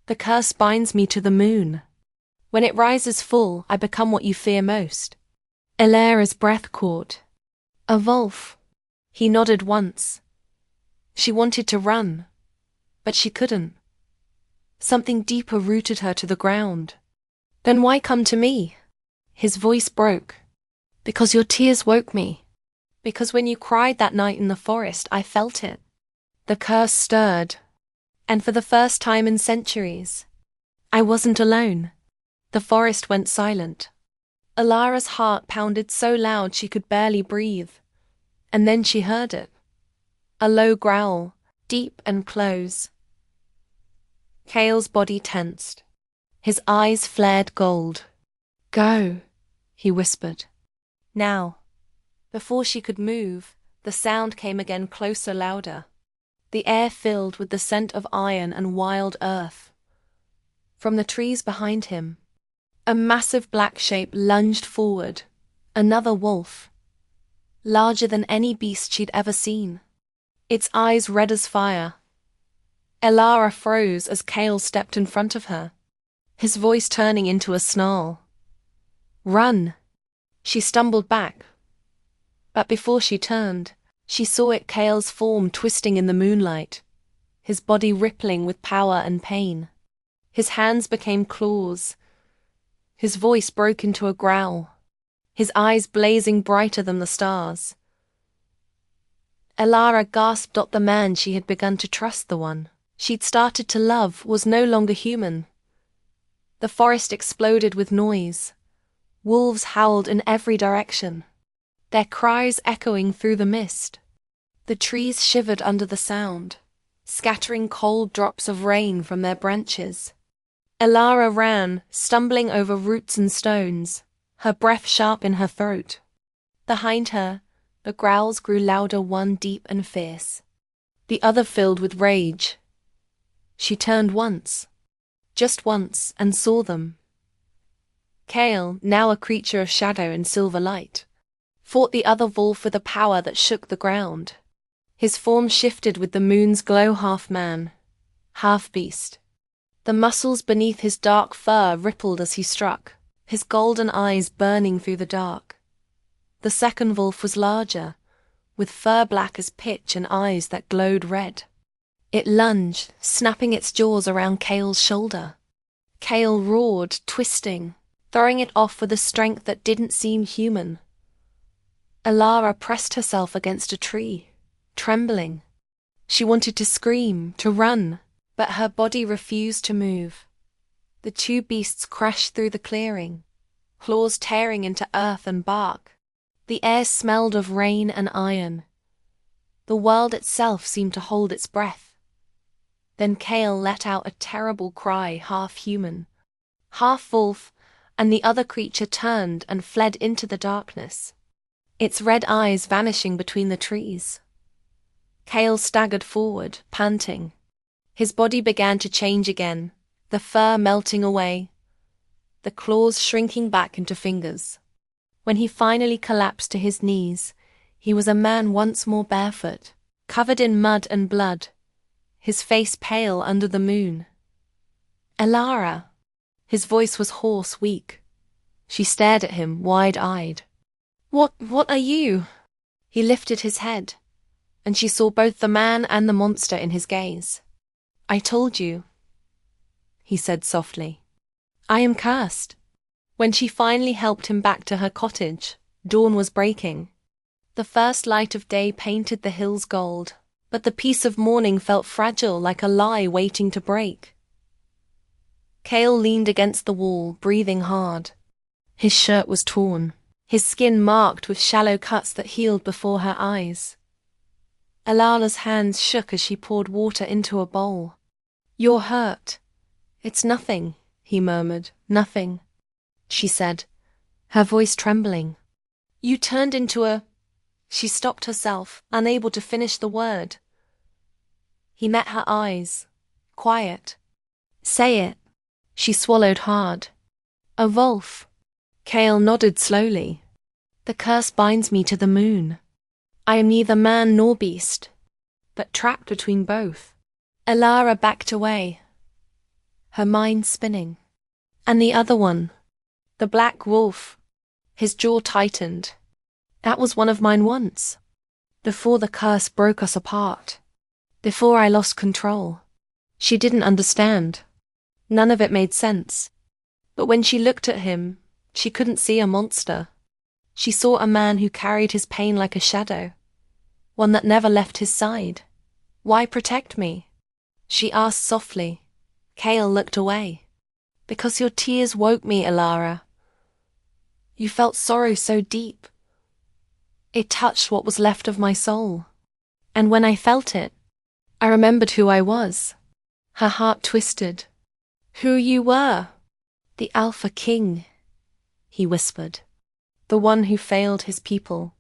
The curse binds me to the moon. When it rises full, I become what you fear most." Elara's breath caught. "A wolf." He nodded once. She wanted to run, but she couldn't. Something deeper rooted her to the ground. "Then why come to me?" His voice broke. "Because your tears woke me. Because when you cried that night in the forest, I felt it." The curse stirred, and for the first time in centuries, I wasn't alone. The forest went silent. Elara's heart pounded so loud she could barely breathe, and then she heard it. A low growl, deep and close. Cale's body tensed. His eyes flared gold. "Go," he whispered. "Now." Before she could move, the sound came again, closer, louder. The air filled with the scent of iron and wild earth. From the trees behind him, a massive black shape lunged forward. Another wolf. Larger than any beast she'd ever seen. Its eyes red as fire. Elara froze as Cale stepped in front of her, his voice turning into a snarl. "Run!" She stumbled back. But before she turned, she saw it, Cale's form twisting in the moonlight, his body rippling with power and pain. His hands became claws. His voice broke into a growl, his eyes blazing brighter than the stars. Elara gasped that the man she had begun to trust, the one she'd started to love, was no longer human. The forest exploded with noise. Wolves howled in every direction, their cries echoing through the mist. The trees shivered under the sound, scattering cold drops of rain from their branches. Elara ran, stumbling over roots and stones, her breath sharp in her throat. Behind her, the growls grew louder, one deep and fierce, the other filled with rage. She turned once, just once, and saw them. Cale, now a creature of shadow and silver light, fought the other wolf with a power that shook the ground. His form shifted with the moon's glow, half man, half beast. The muscles beneath his dark fur rippled as he struck, his golden eyes burning through the dark. The second wolf was larger, with fur black as pitch and eyes that glowed red. It lunged, snapping its jaws around Cale's shoulder. Cale roared, twisting, throwing it off with a strength that didn't seem human. Elara pressed herself against a tree, trembling. She wanted to scream, to run, but her body refused to move. The two beasts crashed through the clearing, claws tearing into earth and bark. The air smelled of rain and iron. The world itself seemed to hold its breath. Then Cale let out a terrible cry, half human, half wolf, and the other creature turned and fled into the darkness, its red eyes vanishing between the trees. Cale staggered forward, panting. His body began to change again, the fur melting away, the claws shrinking back into fingers. When he finally collapsed to his knees, he was a man once more barefoot, covered in mud and blood, his face pale under the moon. Elara. His voice was hoarse, weak. She stared at him, wide-eyed. What are you? He lifted his head, and she saw both the man and the monster in his gaze. I told you, he said softly. I am cursed. When she finally helped him back to her cottage, dawn was breaking. The first light of day painted the hills gold, but the peace of morning felt fragile, like a lie waiting to break. Cale leaned against the wall, breathing hard. His shirt was torn, his skin marked with shallow cuts that healed before her eyes. Elara's hands shook as she poured water into a bowl. You're hurt. It's nothing, he murmured. Nothing, she said, her voice trembling. You turned into a... She stopped herself, unable to finish the word. He met her eyes, quiet. Say it. She swallowed hard. A wolf. Cale nodded slowly. The curse binds me to the moon. I am neither man nor beast, but trapped between both. Elara backed away, her mind spinning. And the other one, the black wolf, his jaw tightened. That was one of mine once, before the curse broke us apart, before I lost control. She didn't understand. None of it made sense. But when she looked at him, she couldn't see a monster. She saw a man who carried his pain like a shadow, one that never left his side. Why protect me? She asked softly. Cale looked away. Because your tears woke me, Elara. You felt sorrow so deep. It touched what was left of my soul. And when I felt it, I remembered who I was. Her heart twisted. Who you were. The Alpha King, he whispered. The one who failed his people.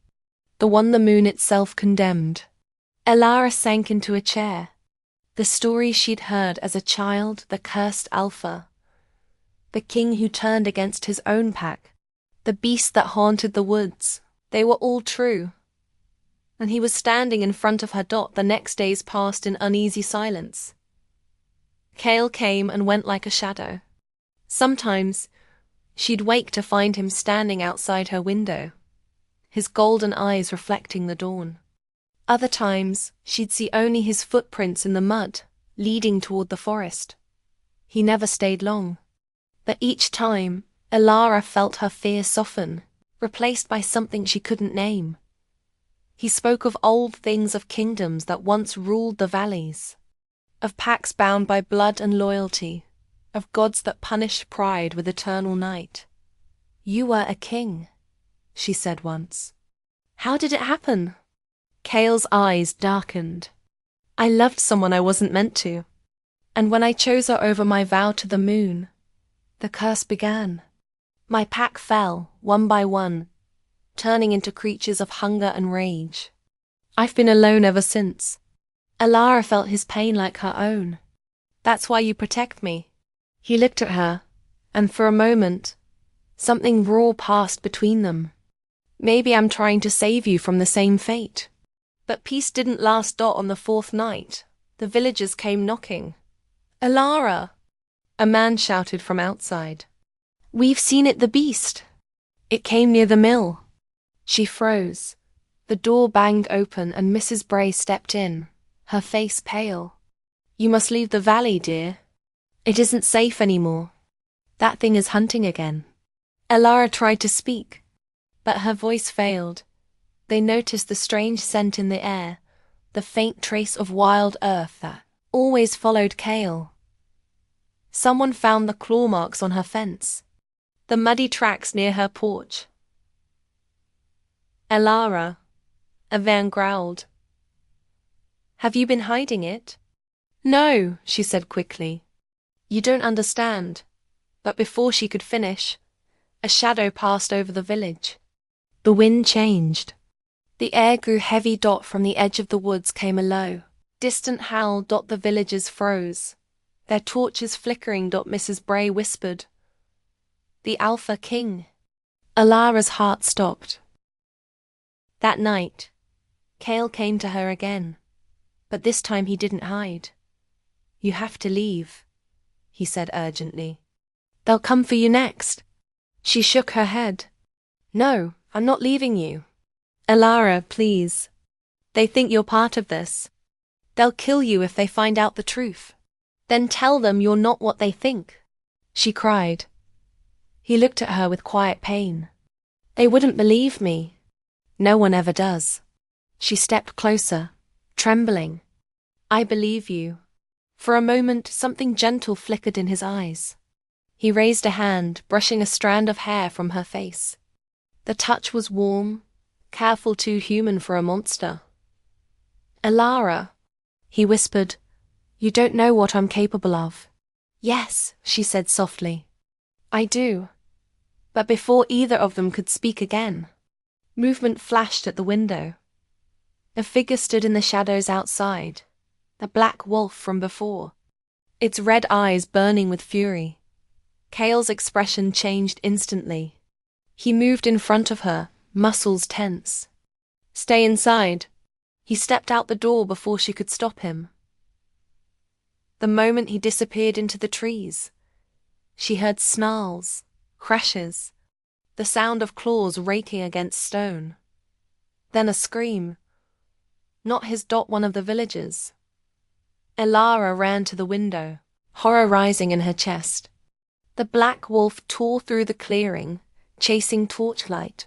The one the moon itself condemned. Elara sank into a chair. The story she'd heard as a child, the cursed Alpha. The king who turned against his own pack. The beast that haunted the woods. They were all true. And he was standing in front of her. The next days passed in uneasy silence. Cale came and went like a shadow. Sometimes she'd wake to find him standing outside her window, his golden eyes reflecting the dawn. Other times she'd see only his footprints in the mud, leading toward the forest. He never stayed long. But each time, Elara felt her fear soften, replaced by something she couldn't name. He spoke of old things, of kingdoms that once ruled the valleys, of pacts bound by blood and loyalty, of gods that punished pride with eternal night. You were a king, she said once. How did it happen? Cale's eyes darkened. I loved someone I wasn't meant to. And when I chose her over my vow to the moon, the curse began. My pack fell, one by one, turning into creatures of hunger and rage. I've been alone ever since. Elara felt his pain like her own. That's why you protect me. He looked at her, and for a moment, something raw passed between them. Maybe I'm trying to save you from the same fate. But peace didn't last. On the fourth night, the villagers came knocking. Elara! A man shouted from outside. We've seen it, the beast. It came near the mill. She froze. The door banged open and Mrs. Bray stepped in, her face pale. You must leave the valley, dear. It isn't safe anymore. That thing is hunting again. Elara tried to speak, but her voice failed. They noticed the strange scent in the air, the faint trace of wild earth that always followed Cale. Someone found the claw marks on her fence, the muddy tracks near her porch. Elara, a van growled. Have you been hiding it? No, she said quickly. You don't understand. But before she could finish, a shadow passed over the village. The wind changed. The air grew heavy. From the edge of the woods came a low, distant howl. The villagers froze, their torches flickering. Mrs. Bray whispered, The Alpha King. Alara's heart stopped. That night, Cale came to her again, but this time he didn't hide. You have to leave, he said urgently. They'll come for you next. She shook her head. No, I'm not leaving you. Elara, please. They think you're part of this. They'll kill you if they find out the truth. Then tell them you're not what they think, she cried. He looked at her with quiet pain. They wouldn't believe me. No one ever does. She stepped closer, trembling. I believe you. For a moment, something gentle flickered in his eyes. He raised a hand, brushing a strand of hair from her face. The touch was warm, careful, too human for a monster. Elara, he whispered, you don't know what I'm capable of. Yes, she said softly. I do. But before either of them could speak again, movement flashed at the window. A figure stood in the shadows outside, the black wolf from before, its red eyes burning with fury. Cale's expression changed instantly. He moved in front of her, muscles tense. Stay inside. He stepped out the door before she could stop him. The moment he disappeared into the trees, she heard snarls, crashes, the sound of claws raking against stone. Then a scream. Not his dot, one of the villagers. Elara ran to the window, horror rising in her chest. The black wolf tore through the clearing, chasing torchlight.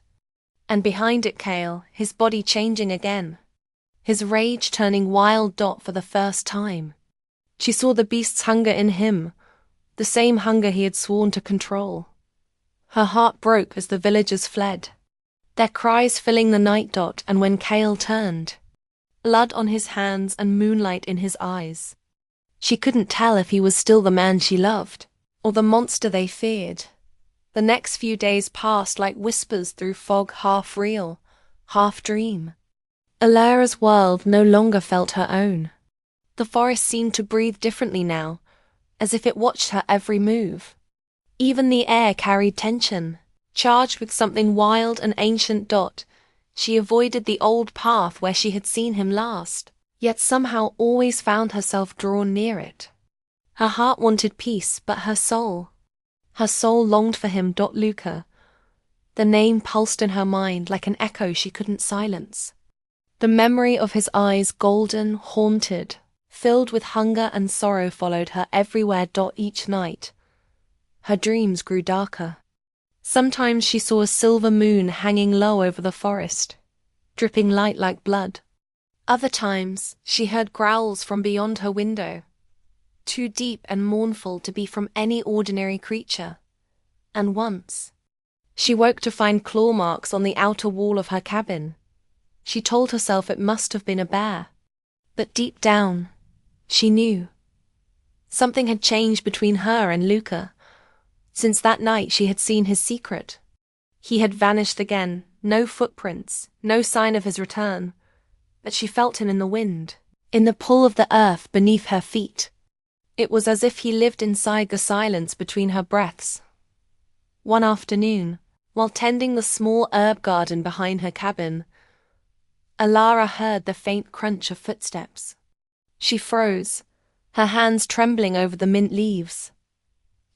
And behind it Cale, his body changing again, his rage turning wild. Dot for the first time. She saw the beast's hunger in him, the same hunger he had sworn to control. Her heart broke as the villagers fled, their cries filling the night. Dot, and when Cale turned, blood on his hands and moonlight in his eyes. She couldn't tell if he was still the man she loved, or the monster they feared. The next few days passed like whispers through fog, half real, half dream. Elara's world no longer felt her own. The forest seemed to breathe differently now, as if it watched her every move. Even the air carried tension, charged with something wild and ancient. Dot, she avoided the old path where she had seen him last, yet somehow always found herself drawn near it. Her heart wanted peace, but her soul longed for him. Luca. The name pulsed in her mind like an echo she couldn't silence. The memory of his eyes, golden, haunted, filled with hunger and sorrow, followed her everywhere. Each night, her dreams grew darker. Sometimes she saw a silver moon hanging low over the forest, dripping light like blood. Other times, she heard growls from beyond her window, too deep and mournful to be from any ordinary creature. And once, she woke to find claw marks on the outer wall of her cabin. She told herself it must have been a bear, but deep down, she knew. Something had changed between her and Luca. Since that night she had seen his secret. He had vanished again, no footprints, no sign of his return. But she felt him in the wind, in the pull of the earth beneath her feet. It was as if he lived inside the silence between her breaths. One afternoon, while tending the small herb garden behind her cabin, Elara heard the faint crunch of footsteps. She froze, her hands trembling over the mint leaves.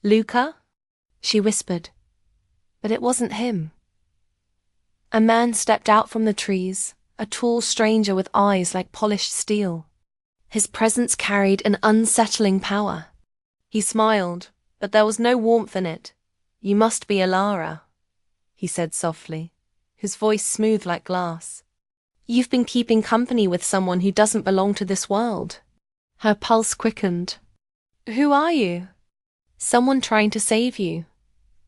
Luca? She whispered. But it wasn't him. A man stepped out from the trees, a tall stranger with eyes like polished steel. His presence carried an unsettling power. He smiled, but there was no warmth in it. You must be Elara, he said softly, his voice smooth like glass. You've been keeping company with someone who doesn't belong to this world. Her pulse quickened. Who are you? Someone trying to save you,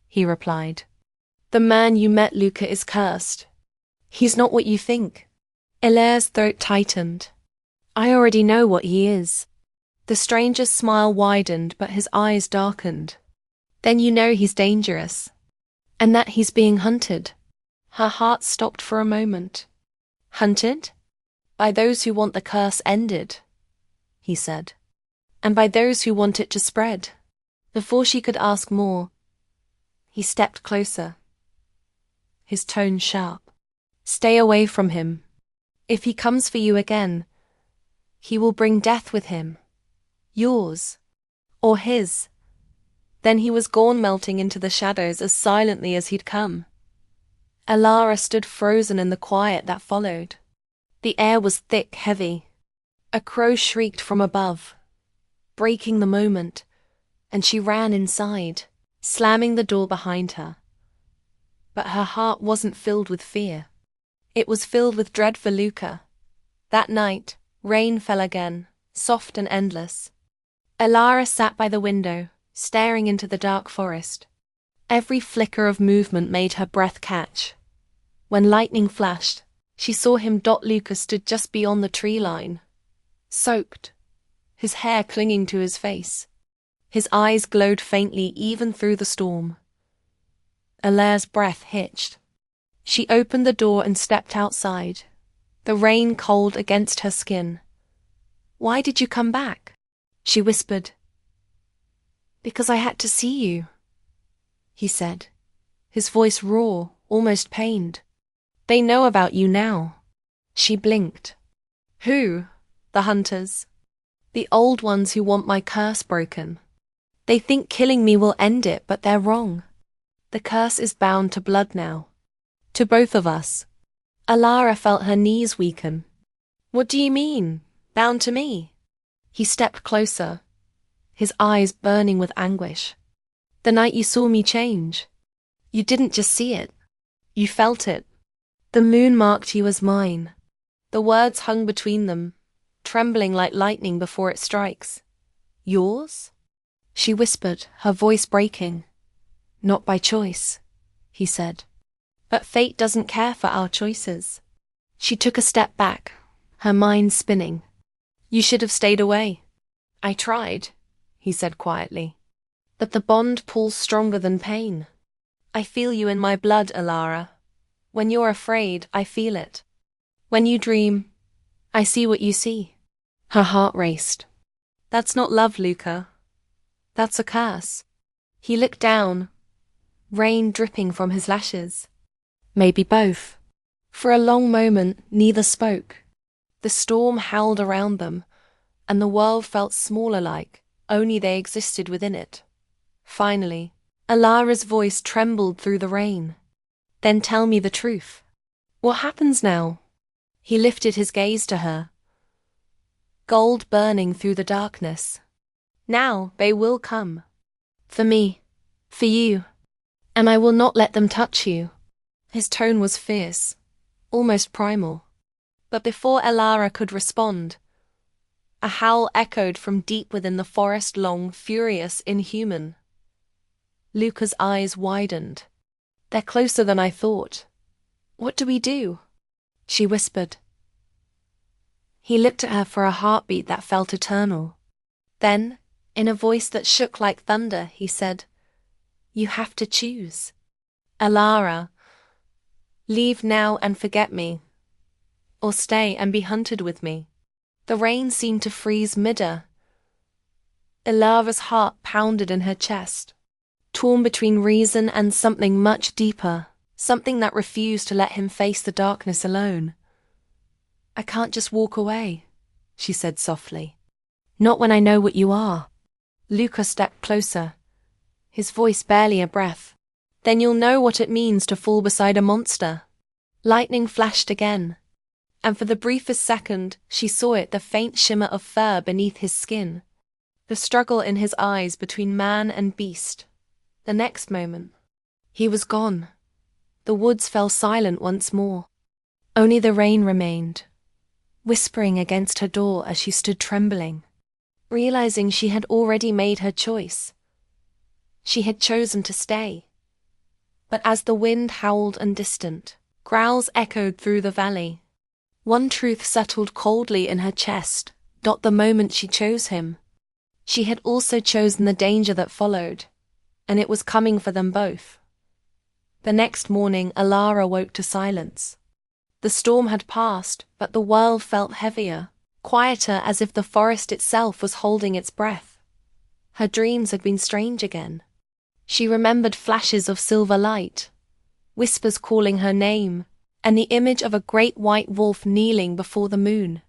he replied. The man you met, Luca, is cursed. He's not what you think. Elara's throat tightened. I already know what he is. The stranger's smile widened, but his eyes darkened. Then you know he's dangerous, and that he's being hunted. Her heart stopped for a moment. Hunted? By those who want the curse ended, he said, and by those who want it to spread. Before she could ask more, he stepped closer, his tone sharp. Stay away from him. If he comes for you again, he will bring death with him. Yours, or his. Then he was gone, melting into the shadows as silently as he'd come. Alara stood frozen in the quiet that followed. The air was thick, heavy. A crow shrieked from above, breaking the moment, and she ran inside, slamming the door behind her. But her heart wasn't filled with fear. It was filled with dread for Luca. That night, rain fell again, soft and endless. Alara sat by the window, staring into the dark forest. Every flicker of movement made her breath catch. When lightning flashed, she saw him. Luca stood just beyond the tree line, soaked, his hair clinging to his face. His eyes glowed faintly even through the storm. Alara's breath hitched. She opened the door and stepped outside, the rain cold against her skin. "Why did you come back?" she whispered. "Because I had to see you," he said, his voice raw, almost pained. "They know about you now." She blinked. "Who?" "The hunters. The old ones who want my curse broken. They think killing me will end it, but they're wrong. The curse is bound to blood now. To both of us." Alara felt her knees weaken. "What do you mean, bound to me?" He stepped closer, his eyes burning with anguish. "The night you saw me change, you didn't just see it. You felt it. The moon marked you as mine." The words hung between them, trembling like lightning before it strikes. "Yours?" she whispered, her voice breaking. "Not by choice," he said. "But fate doesn't care for our choices." She took a step back, her mind spinning. "You should have stayed away." "I tried," he said quietly. "But the bond pulls stronger than pain. I feel you in my blood, Alara. When you're afraid, I feel it. When you dream, I see what you see." Her heart raced. "That's not love, Luca. That's a curse." He looked down, rain dripping from his lashes. "Maybe both." For a long moment, neither spoke. The storm howled around them, and the world felt smaller, like only they existed within it. Finally, Alara's voice trembled through the rain. "Then tell me the truth. What happens now?" He lifted his gaze to her, gold burning through the darkness. "Now they will come. For me, for you, and I will not let them touch you." His tone was fierce, almost primal. But before Alara could respond, a howl echoed from deep within the forest, long, furious, inhuman. Luca's eyes widened. "They're closer than I thought. What do we do?" she whispered. He looked at her for a heartbeat that felt eternal. Then, in a voice that shook like thunder, he said, "You have to choose. Alara, leave now and forget me, or stay and be hunted with me." The rain seemed to freeze mid-air. Alara's heart pounded in her chest, torn between reason and something much deeper, something that refused to let him face the darkness alone. "I can't just walk away," she said softly. "Not when I know what you are." Luca stepped closer, his voice barely a breath. "Then you'll know what it means to fall beside a monster." Lightning flashed again, and for the briefest second she saw it, the faint shimmer of fur beneath his skin, the struggle in his eyes between man and beast. The next moment, he was gone. The woods fell silent once more. Only the rain remained, whispering against her door as she stood trembling, realizing she had already made her choice. She had chosen to stay. But as the wind howled and distant, growls echoed through the valley, one truth settled coldly in her chest. The moment she chose him, she had also chosen the danger that followed, and it was coming for them both. The next morning, Alara woke to silence. The storm had passed, but the world felt heavier, quieter, as if the forest itself was holding its breath. Her dreams had been strange again. She remembered flashes of silver light, whispers calling her name, and the image of a great white wolf kneeling before the moon.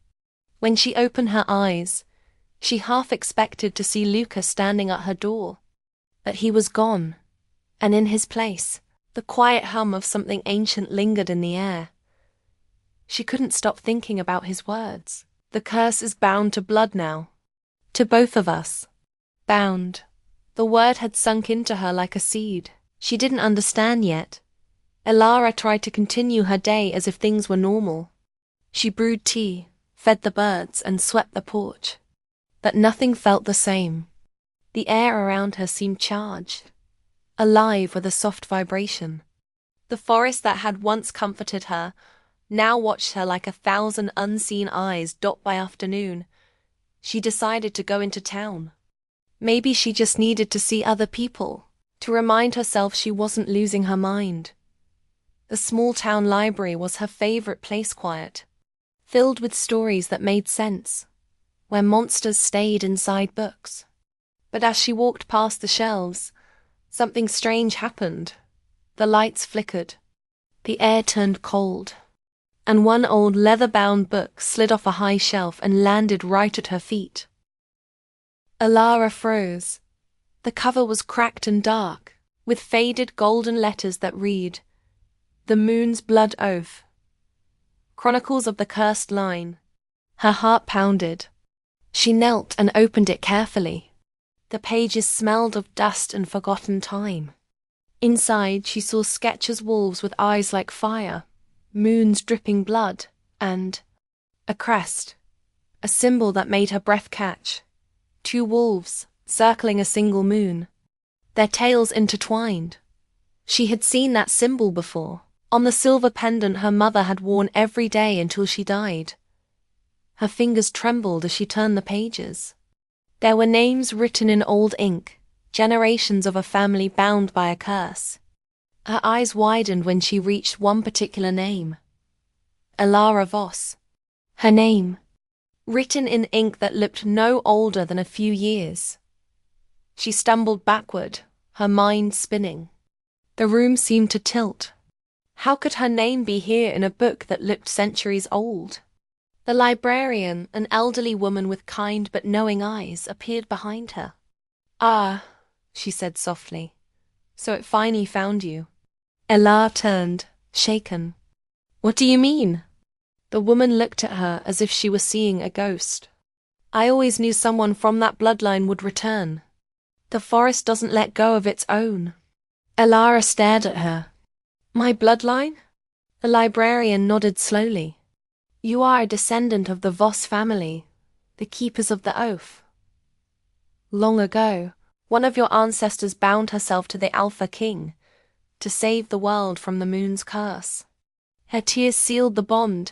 When she opened her eyes, she half expected to see Luca standing at her door. But he was gone, and in his place, the quiet hum of something ancient lingered in the air. She couldn't stop thinking about his words. The curse is bound to blood now. To both of us. Bound. The word had sunk into her like a seed. She didn't understand yet. Elara tried to continue her day as if things were normal. She brewed tea, fed the birds, and swept the porch. But nothing felt the same. The air around her seemed charged, alive with a soft vibration. The forest that had once comforted her now watched her like 1,000 unseen eyes dot by afternoon. She decided to go into town. Maybe she just needed to see other people, to remind herself she wasn't losing her mind. The small town library was her favorite place, quiet, filled with stories that made sense, where monsters stayed inside books. But as she walked past the shelves, something strange happened. The lights flickered, the air turned cold, and one old leather-bound book slid off a high shelf and landed right at her feet. Elara froze. The cover was cracked and dark, with faded golden letters that read, "The Moon's Blood Oath. Chronicles of the Cursed Line." Her heart pounded. She knelt and opened it carefully. The pages smelled of dust and forgotten time. Inside, she saw Sketcher's wolves with eyes like fire, moons dripping blood, and a crest, a symbol that made her breath catch. 2 wolves, circling a single moon, their tails intertwined. She had seen that symbol before, on the silver pendant her mother had worn every day until she died. Her fingers trembled as she turned the pages. There were names written in old ink, generations of a family bound by a curse. Her eyes widened when she reached one particular name. Elara Voss. Her name, written in ink that looked no older than a few years. She stumbled backward, her mind spinning. The room seemed to tilt. How could her name be here in a book that looked centuries old? The librarian, an elderly woman with kind but knowing eyes, appeared behind her. "Ah," she said softly. "So it finally found you." Elara turned, shaken. "What do you mean?" The woman looked at her as if she were seeing a ghost. "I always knew someone from that bloodline would return. The forest doesn't let go of its own." Elara stared at her. "My bloodline?" The librarian nodded slowly. "You are a descendant of the Voss family, the keepers of the oath. Long ago, one of your ancestors bound herself to the Alpha King to save the world from the moon's curse. Her tears sealed the bond,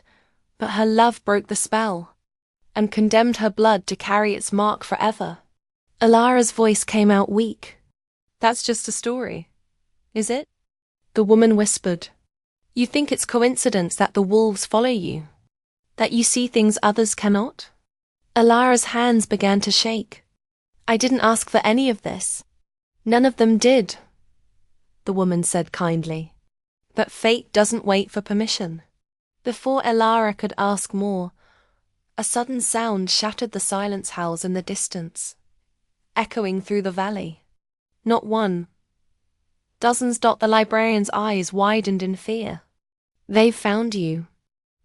but her love broke the spell and condemned her blood to carry its mark forever." Elara's voice came out weak. "That's just a story, is it?" The woman whispered. "You think it's coincidence that the wolves follow you? That you see things others cannot?" Elara's hands began to shake. "I didn't ask for any of this. None of them did," the woman said kindly. "But fate doesn't wait for permission." Before Elara could ask more, a sudden sound shattered the silence howls in the distance, echoing through the valley. Not one. Dozens. The librarian's eyes widened in fear. "They've found you."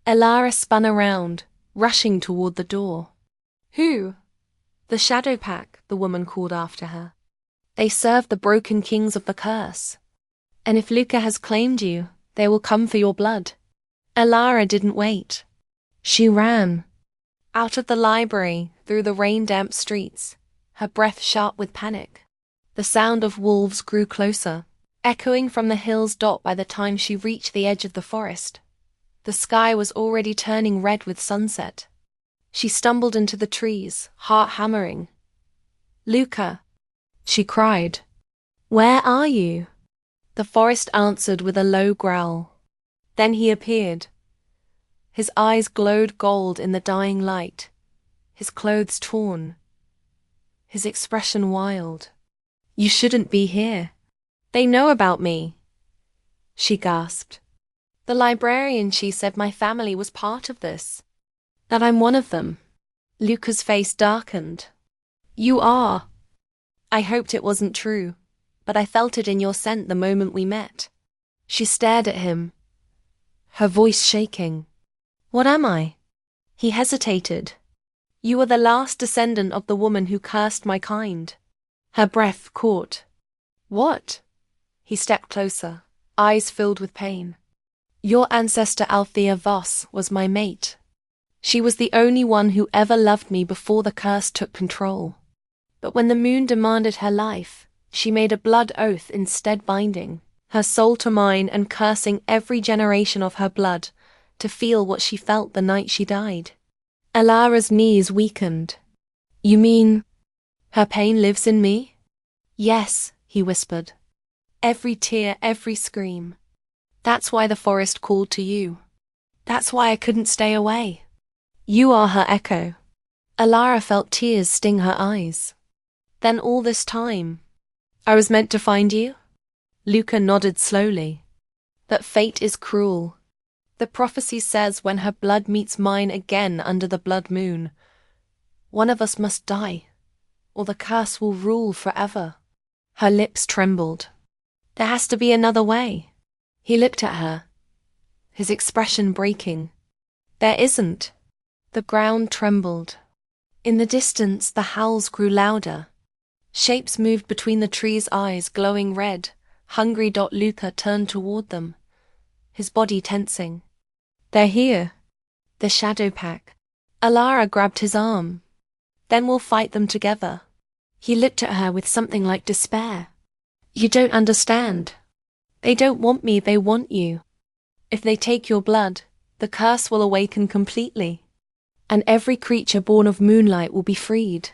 Elara spun around, rushing toward the door. "Who?" "The Shadow Pack," the woman called after her. "They serve the broken kings of the curse. And if Luca has claimed you, they will come for your blood." Elara didn't wait. She ran. Out of the library, through the rain-damp streets, her breath sharp with panic. The sound of wolves grew closer, echoing from the hills. By the time she reached the edge of the forest, the sky was already turning red with sunset. She stumbled into the trees, heart hammering. "Luca," she cried. "Where are you?" The forest answered with a low growl. Then he appeared. His eyes glowed gold in the dying light, his clothes torn, his expression wild. "You shouldn't be here. They know about me," she gasped. "The librarian, she said my family was part of this, that I'm one of them." Luca's face darkened. "You are." "I hoped it wasn't true." but I felt it in your scent the moment we met. She stared at him, her voice shaking. What am I? He hesitated. You are the last descendant of the woman who cursed my kind. Her breath caught. What? He stepped closer, eyes filled with pain. Your ancestor Althea Voss was my mate. She was the only one who ever loved me before the curse took control. But when the moon demanded her life, she made a blood oath instead, binding her soul to mine and cursing every generation of her blood to feel what she felt the night she died. Alara's knees weakened. You mean her pain lives in me? Yes, he whispered. Every tear, every scream. That's why the forest called to you. That's why I couldn't stay away. You are her echo. Alara felt tears sting her eyes. Then all this time, I was meant to find you? Luca nodded slowly. That fate is cruel. The prophecy says when her blood meets mine again under the blood moon, one of us must die, or the curse will rule forever. Her lips trembled. There has to be another way. He looked at her, his expression breaking. There isn't. The ground trembled. In the distance, the howls grew louder. Shapes moved between the trees' eyes, glowing red. Hungry. Luca turned toward them, his body tensing. They're here. The shadow pack. Alara grabbed his arm. Then we'll fight them together. He looked at her with something like despair. You don't understand. They don't want me, they want you. If they take your blood, the curse will awaken completely, and every creature born of moonlight will be freed.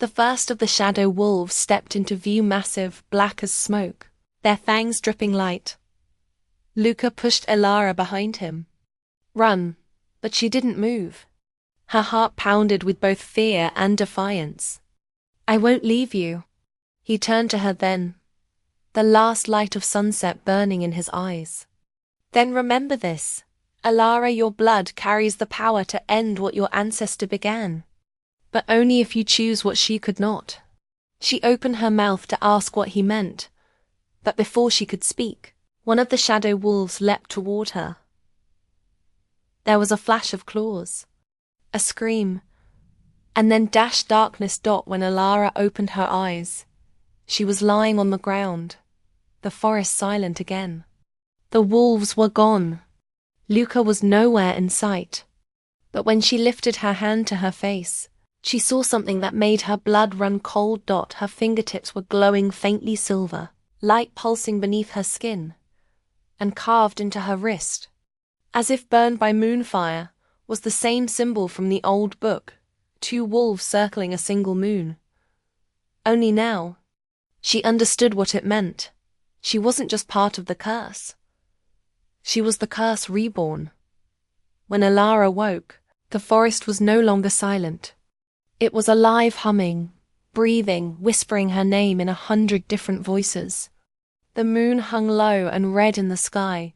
The first of the shadow wolves stepped into view, massive, black as smoke, their fangs dripping light. Luca pushed Alara behind him. Run, but she didn't move. Her heart pounded with both fear and defiance. I won't leave you. He turned to her then, the last light of sunset burning in his eyes. Then remember this. Alara, your blood carries the power to end what your ancestor began. But only if you choose what she could not. She opened her mouth to ask what he meant, but before she could speak, one of the shadow wolves leapt toward her. There was a flash of claws, a scream, and then dashed darkness. When Alara opened her eyes, she was lying on the ground, the forest silent again. The wolves were gone. Luca was nowhere in sight. But when she lifted her hand to her face, she saw something that made her blood run cold. Her fingertips were glowing faintly silver, light pulsing beneath her skin, and carved into her wrist, as if burned by moonfire, was the same symbol from the old book, 2 wolves circling a single moon. Only now, she understood what it meant. She wasn't just part of the curse. She was the curse reborn. When Alara woke, the forest was no longer silent. It was alive, humming, breathing, whispering her name in 100 different voices. The moon hung low and red in the sky,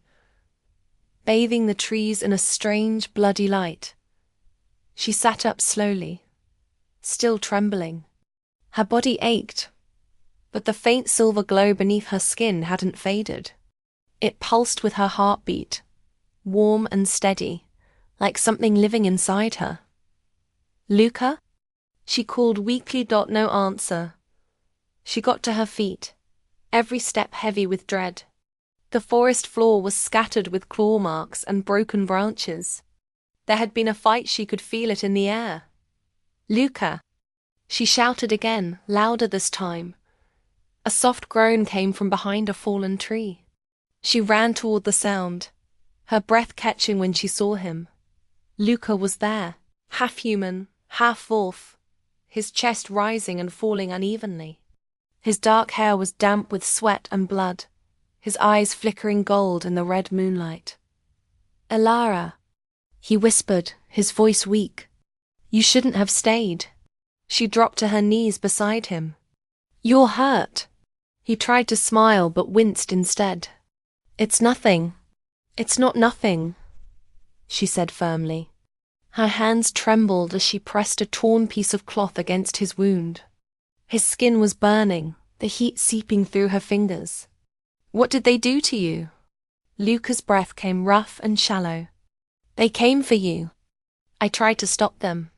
bathing the trees in a strange, bloody light. She sat up slowly, still trembling. Her body ached, but the faint silver glow beneath her skin hadn't faded. It pulsed with her heartbeat, warm and steady, like something living inside her. Luca? She called weakly. No answer. She got to her feet, every step heavy with dread. The forest floor was scattered with claw marks and broken branches. There had been a fight, she could feel it in the air. Luca! She shouted again, louder this time. A soft groan came from behind a fallen tree. She ran toward the sound, her breath catching when she saw him. Luca was there, half human, half wolf, his chest rising and falling unevenly. His dark hair was damp with sweat and blood, his eyes flickering gold in the red moonlight. Alara, he whispered, his voice weak. You shouldn't have stayed. She dropped to her knees beside him. You're hurt. He tried to smile but winced instead. It's nothing. It's not nothing, she said firmly. Her hands trembled as she pressed a torn piece of cloth against his wound. His skin was burning, the heat seeping through her fingers. What did they do to you? Luca's breath came rough and shallow. They came for you. I tried to stop them.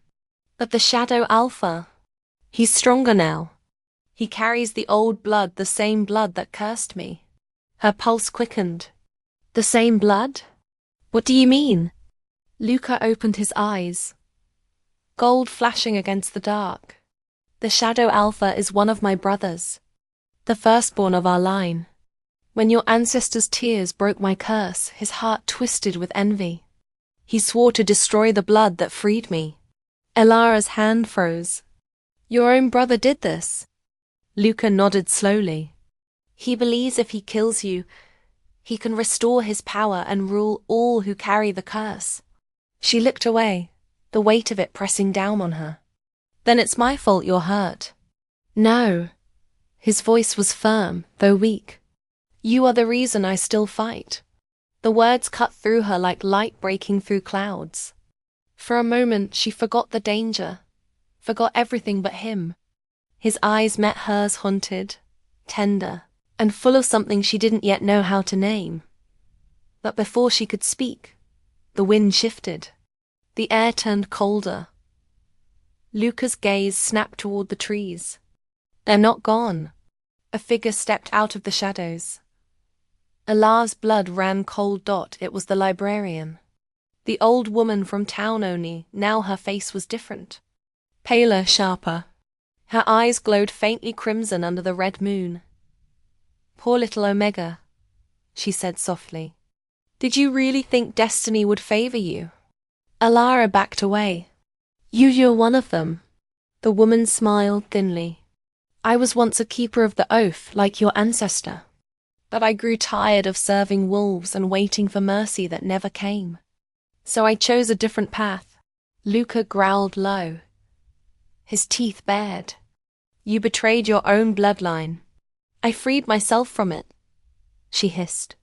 But the Shadow Alpha, he's stronger now. He carries the old blood, the same blood that cursed me. Her pulse quickened. The same blood? What do you mean? Luca opened his eyes, gold flashing against the dark. The Shadow Alpha is one of my brothers, the firstborn of our line. When your ancestors' tears broke my curse, his heart twisted with envy. He swore to destroy the blood that freed me. Elara's hand froze. Your own brother did this? Luca nodded slowly. He believes if he kills you, he can restore his power and rule all who carry the curse. She looked away, the weight of it pressing down on her. Then it's my fault you're hurt. No. His voice was firm, though weak. You are the reason I still fight. The words cut through her like light breaking through clouds. For a moment she forgot the danger, forgot everything but him. His eyes met hers, haunted, tender, and full of something she didn't yet know how to name. But before she could speak, the wind shifted. The air turned colder. Luca's gaze snapped toward the trees. They're not gone. A figure stepped out of the shadows. Elara's blood ran cold. It was the librarian. The old woman from town only, now her face was different. Paler, sharper. Her eyes glowed faintly crimson under the red moon. Poor little Omega, she said softly. Did you really think destiny would favor you? Elara backed away. You're one of them. The woman smiled thinly. I was once a keeper of the oath, like your ancestor. But I grew tired of serving wolves and waiting for mercy that never came. So I chose a different path. Luca growled low, his teeth bared. You betrayed your own bloodline. I freed myself from it, she hissed.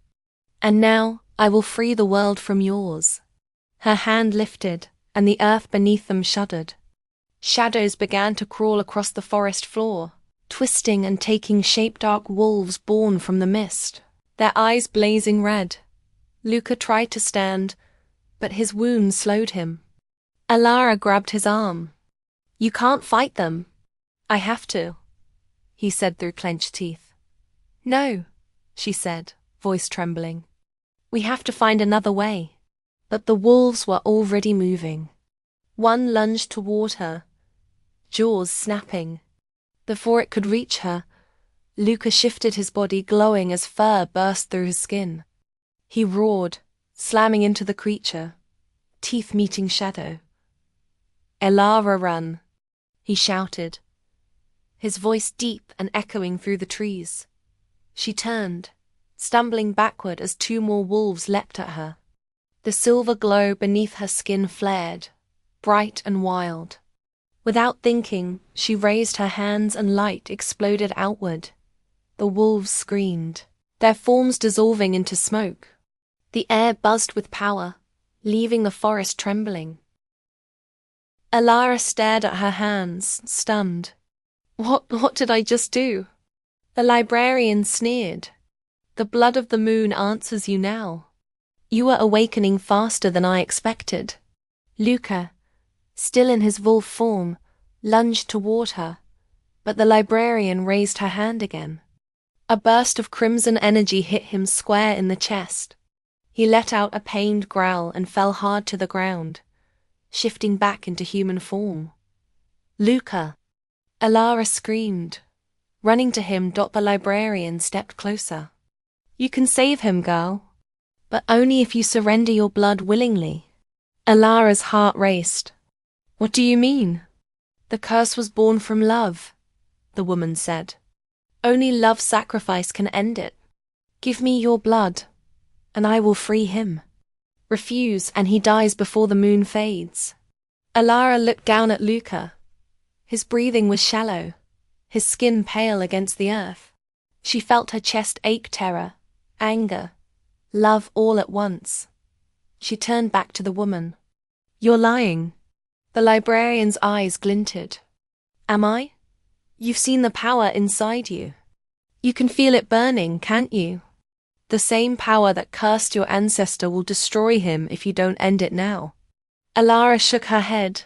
And now I will free the world from yours. Her hand lifted, and the earth beneath them shuddered. Shadows began to crawl across the forest floor, twisting and taking shape. Dark wolves born from the mist, their eyes blazing red. Luca tried to stand, but his wound slowed him. Elara grabbed his arm. You can't fight them. I have to, he said through clenched teeth. No, she said, voice trembling. We have to find another way. But the wolves were already moving. One lunged toward her, jaws snapping. Before it could reach her, Luca shifted his body, glowing as fur burst through his skin. He roared, slamming into the creature, teeth meeting shadow. Elara, run, he shouted, his voice deep and echoing through the trees. She turned, stumbling backward as two more wolves leapt at her. The silver glow beneath her skin flared, bright and wild. Without thinking, she raised her hands and light exploded outward. The wolves screamed, their forms dissolving into smoke. The air buzzed with power, leaving the forest trembling. Elara stared at her hands, stunned. What did I just do? The librarian sneered. The blood of the moon answers you now. You are awakening faster than I expected. Luca, still in his wolf form, lunged toward her, but the librarian raised her hand again. A burst of crimson energy hit him square in the chest. He let out a pained growl and fell hard to the ground, shifting back into human form. Luca! Elara screamed. Running to him, the librarian stepped closer. You can save him, girl. But only if you surrender your blood willingly. Elara's heart raced. What do you mean? The curse was born from love, the woman said. Only love's sacrifice can end it. Give me your blood, and I will free him. Refuse, and he dies before the moon fades. Elara looked down at Luca. His breathing was shallow, his skin pale against the earth. She felt her chest ache, terror, anger, love all at once. She turned back to the woman. You're lying. The librarian's eyes glinted. Am I? You've seen the power inside you. You can feel it burning, can't you? The same power that cursed your ancestor will destroy him if you don't end it now. Alara shook her head,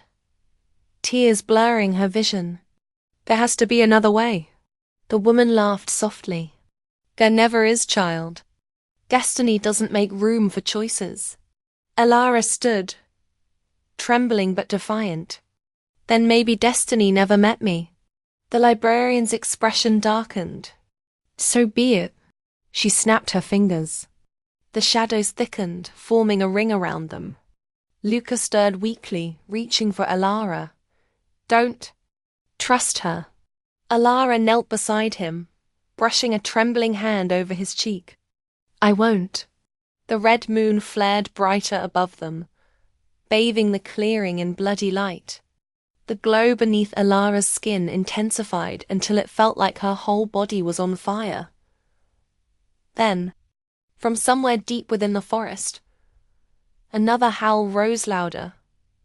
tears blurring her vision. There has to be another way. The woman laughed softly. There never is, child. Destiny doesn't make room for choices. Alara stood, trembling but defiant. Then maybe destiny never met me. The librarian's expression darkened. So be it. She snapped her fingers. The shadows thickened, forming a ring around them. Luca stirred weakly, reaching for Alara. Don't. Trust her. Alara knelt beside him, brushing a trembling hand over his cheek. I won't. The red moon flared brighter above them, bathing the clearing in bloody light. The glow beneath Alara's skin intensified until it felt like her whole body was on fire. Then, from somewhere deep within the forest, another howl rose louder,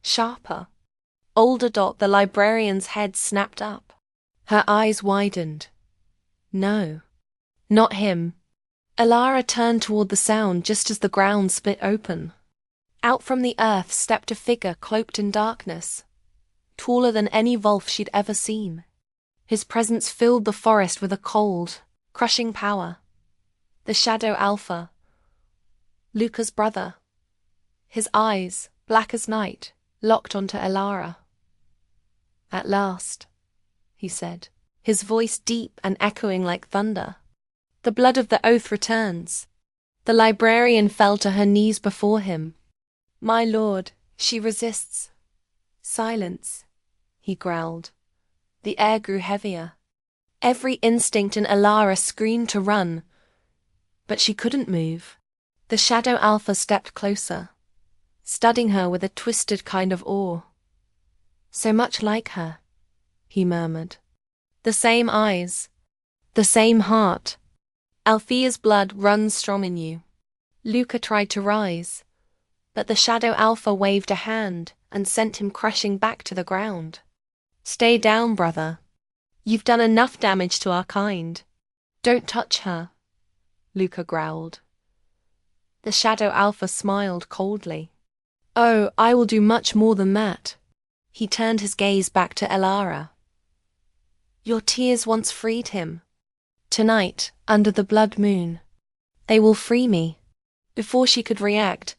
sharper. Older Dot, the librarian's head snapped up. Her eyes widened. No, not him. Alara turned toward the sound just as the ground split open. Out from the earth stepped a figure cloaked in darkness, taller than any wolf she'd ever seen. His presence filled the forest with a cold, crushing power. The Shadow Alpha, Luca's brother. His eyes, black as night, locked onto Alara. At last, he said, his voice deep and echoing like thunder. The blood of the oath returns. The librarian fell to her knees before him. My lord, she resists. Silence, he growled. The air grew heavier. Every instinct in Alara screamed to run, but she couldn't move. The Shadow Alpha stepped closer, studying her with a twisted kind of awe. So much like her, he murmured. The same eyes, the same heart. Althea's blood runs strong in you. Luca tried to rise, but the Shadow Alpha waved a hand and sent him crashing back to the ground. Stay down, brother. You've done enough damage to our kind. Don't touch her, Luca growled. The Shadow Alpha smiled coldly. Oh, I will do much more than that. He turned his gaze back to Alara. Your tears once freed him. Tonight, under the blood moon, they will free me. Before she could react,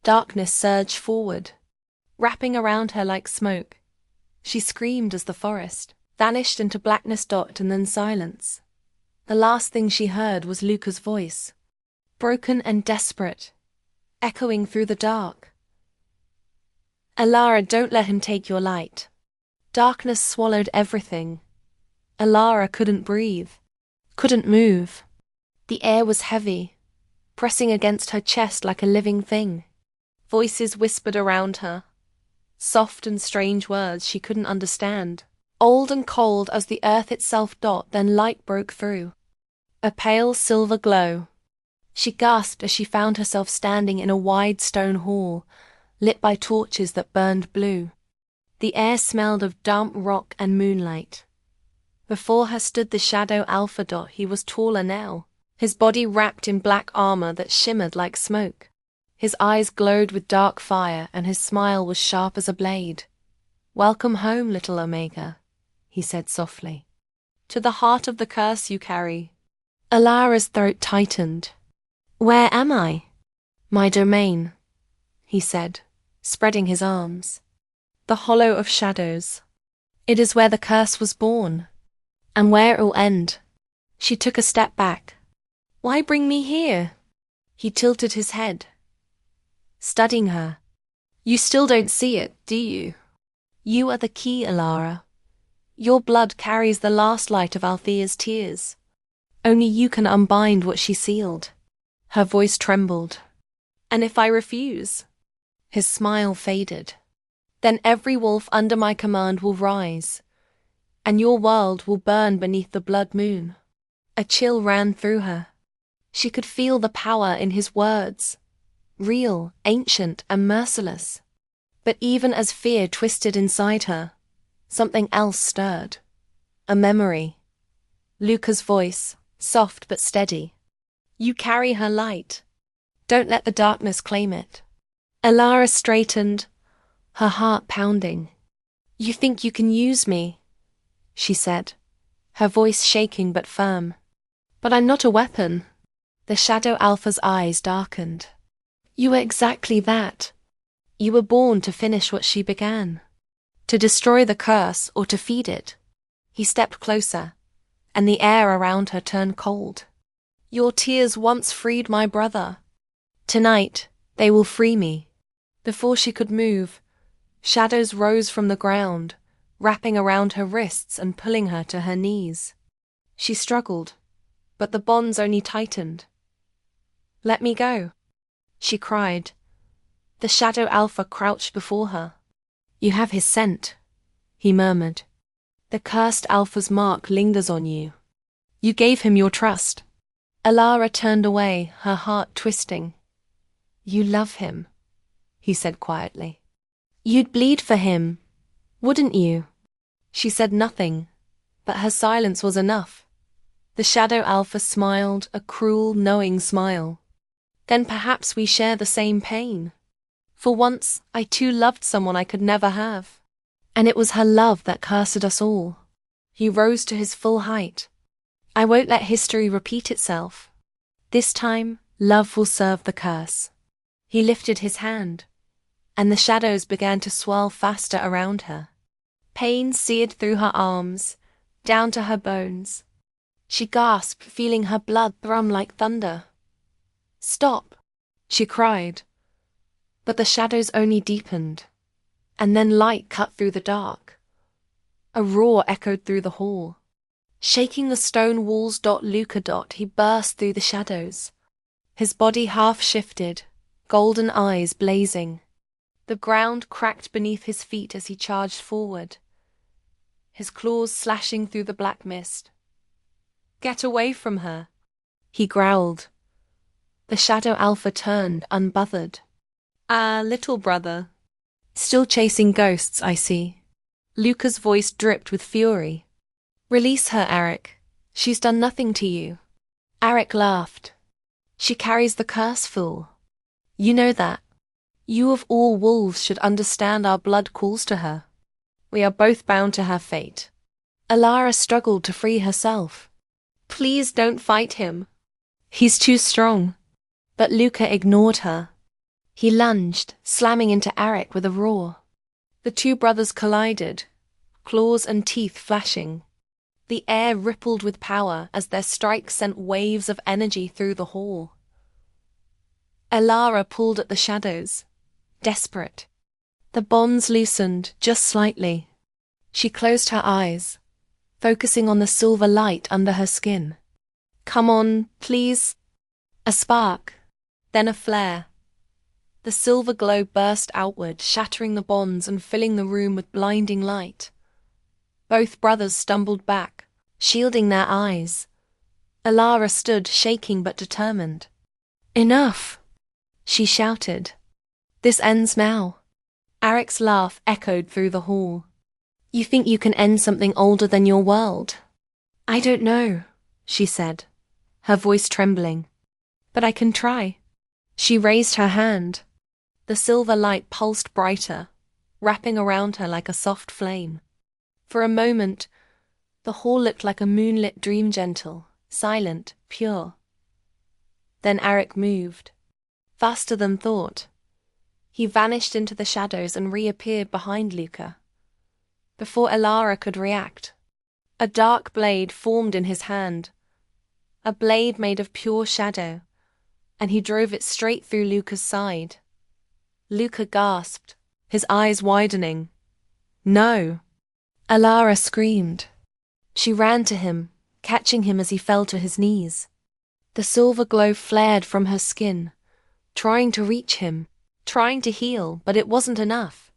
darkness surged forward, wrapping around her like smoke. She screamed as the forest vanished into blackness and then silence. The last thing she heard was Luca's voice, broken and desperate, echoing through the dark. Alara, don't let him take your light. Darkness swallowed everything. Alara couldn't breathe, couldn't move. The air was heavy, pressing against her chest like a living thing. Voices whispered around her, soft and strange words she couldn't understand. Old and cold as the earth itself, then light broke through. A pale silver glow. She gasped as she found herself standing in a wide stone hall, lit by torches that burned blue. The air smelled of damp rock and moonlight. Before her stood the Shadow Alpha. He was taller now, his body wrapped in black armor that shimmered like smoke. His eyes glowed with dark fire and his smile was sharp as a blade. Welcome home, little Omega, he said softly. To the heart of the curse you carry. Alara's throat tightened. Where am I? My domain, he said, spreading his arms. The hollow of shadows. It is where the curse was born, and where it will end. She took a step back. Why bring me here? He tilted his head, studying her. You still don't see it, do you? You are the key, Alara. Your blood carries the last light of Althea's tears. Only you can unbind what she sealed. Her voice trembled. And if I refuse? His smile faded. Then every wolf under my command will rise, and your world will burn beneath the blood moon. A chill ran through her. She could feel the power in his words, real, ancient, and merciless. But even as fear twisted inside her, something else stirred. A memory. Luca's voice, soft but steady. You carry her light. Don't let the darkness claim it. Elara straightened, her heart pounding. You think you can use me, she said, her voice shaking but firm. But I'm not a weapon. The Shadow Alpha's eyes darkened. You were exactly that. You were born to finish what she began. To destroy the curse or to feed it. He stepped closer, and the air around her turned cold. Your tears once freed my brother. Tonight, they will free me. Before she could move, shadows rose from the ground, wrapping around her wrists and pulling her to her knees. She struggled, but the bonds only tightened. Let me go, she cried. The Shadow Alpha crouched before her. You have his scent, he murmured. The cursed Alpha's mark lingers on you. You gave him your trust. Elara turned away, her heart twisting. You love him, he said quietly. You'd bleed for him, wouldn't you? She said nothing, but her silence was enough. The Shadow Alpha smiled, a cruel, knowing smile. Then perhaps we share the same pain. For once, I too loved someone I could never have. And it was her love that cursed us all. He rose to his full height. I won't let history repeat itself. This time, love will serve the curse. He lifted his hand, and the shadows began to swirl faster around her. Pain seared through her arms, down to her bones. She gasped, feeling her blood thrum like thunder. Stop, she cried. But the shadows only deepened, and then light cut through the dark. A roar echoed through the hall. Shaking the stone walls, Luca, he burst through the shadows. His body half shifted, golden eyes blazing. The ground cracked beneath his feet as he charged forward, his claws slashing through the black mist. Get away from her, he growled. The Shadow Alpha turned, unbothered. Ah, little brother. Still chasing ghosts, I see. Luca's voice dripped with fury. Release her, Arik. She's done nothing to you. Arik laughed. She carries the curse, fool. You know that. You of all wolves should understand our blood calls to her. We are both bound to her fate. Elara struggled to free herself. Please don't fight him. He's too strong. But Luca ignored her. He lunged, slamming into Arik with a roar. The two brothers collided, claws and teeth flashing. The air rippled with power as their strikes sent waves of energy through the hall. Elara pulled at the shadows, desperate. The bonds loosened, just slightly. She closed her eyes, focusing on the silver light under her skin. Come on, please. A spark, then a flare. The silver glow burst outward, shattering the bonds and filling the room with blinding light. Both brothers stumbled back, shielding their eyes. Elara stood, shaking but determined. Enough, she shouted. This ends now. Arik's laugh echoed through the hall. You think you can end something older than your world? I don't know, she said, her voice trembling. But I can try. She raised her hand. The silver light pulsed brighter, wrapping around her like a soft flame. For a moment, the hall looked like a moonlit dream, gentle, silent, pure. Then Arik moved, faster than thought. He vanished into the shadows and reappeared behind Luca. Before Elara could react, a dark blade formed in his hand, a blade made of pure shadow, and he drove it straight through Luca's side. Luca gasped, his eyes widening. No! Elara screamed. She ran to him, catching him as he fell to his knees. The silver glow flared from her skin, trying to reach him, trying to heal, but it wasn't enough.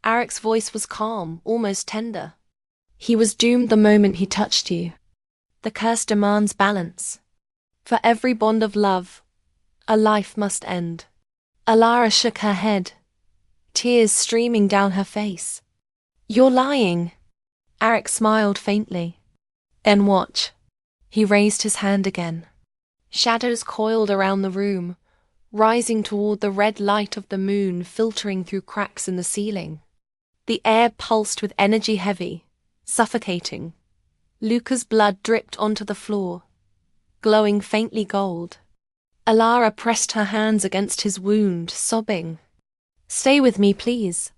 Arik's voice was calm, almost tender. He was doomed the moment he touched you. The curse demands balance. For every bond of love, a life must end. Elara shook her head, tears streaming down her face. You're lying. Arik smiled faintly. Then watch. He raised his hand again. Shadows coiled around the room, rising toward the red light of the moon filtering through cracks in the ceiling. The air pulsed with energy heavy, suffocating. Luca's blood dripped onto the floor, glowing faintly gold. Alara pressed her hands against his wound, sobbing. "Stay with me, please."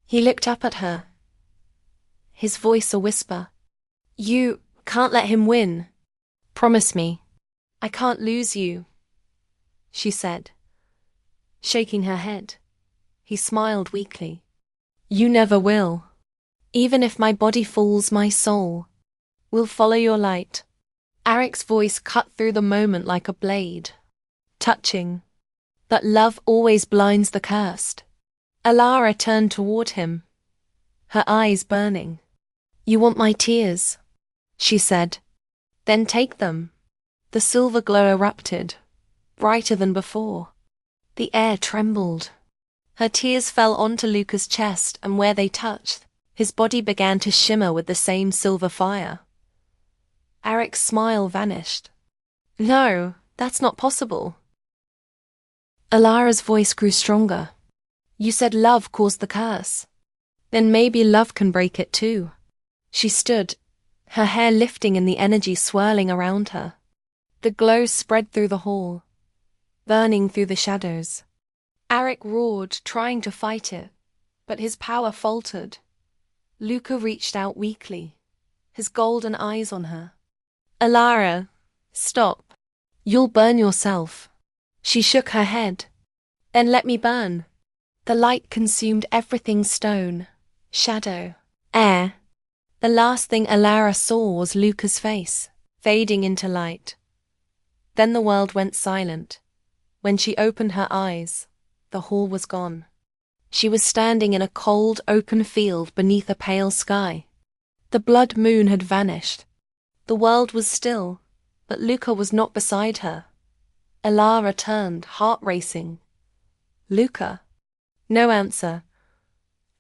He looked up at her, his voice a whisper. "You can't let him win. Promise me. I can't lose you," she said, shaking her head. He smiled weakly. "You never will. Even if my body falls, my soul will follow your light." Arek's voice cut through the moment like a blade, touching. "But love always blinds the cursed." Alara turned toward him, her eyes burning. "You want my tears," she said. "Then take them." The silver glow erupted, brighter than before. The air trembled. Her tears fell onto Luca's chest, and where they touched, his body began to shimmer with the same silver fire. Arek's smile vanished. "No, that's not possible." Alara's voice grew stronger. "You said love caused the curse. Then maybe love can break it too." She stood, her hair lifting in the energy swirling around her. The glow spread through the hall, burning through the shadows. Arek roared, trying to fight it, but his power faltered. Luca reached out weakly, his golden eyes on her. "Alara, stop. You'll burn yourself." She shook her head. "Then let me burn." The light consumed everything: stone, shadow, air. The last thing Alara saw was Luca's face, fading into light. Then the world went silent. When she opened her eyes, the hall was gone. She was standing in a cold, open field beneath a pale sky. The blood moon had vanished. The world was still, but Luca was not beside her. Alara turned, heart racing. "Luca?" No answer.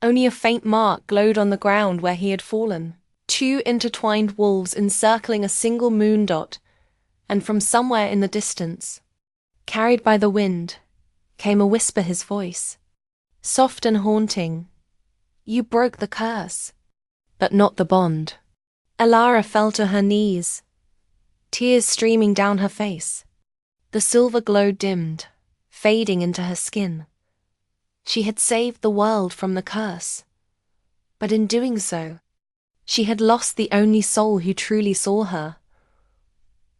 Only a faint mark glowed on the ground where he had fallen. Two intertwined wolves encircling a single moon dot, and from somewhere in the distance, carried by the wind, came a whisper, his voice, soft and haunting. "You broke the curse, but not the bond." Alara fell to her knees, tears streaming down her face. The silver glow dimmed, fading into her skin. She had saved the world from the curse, but in doing so, she had lost the only soul who truly saw her.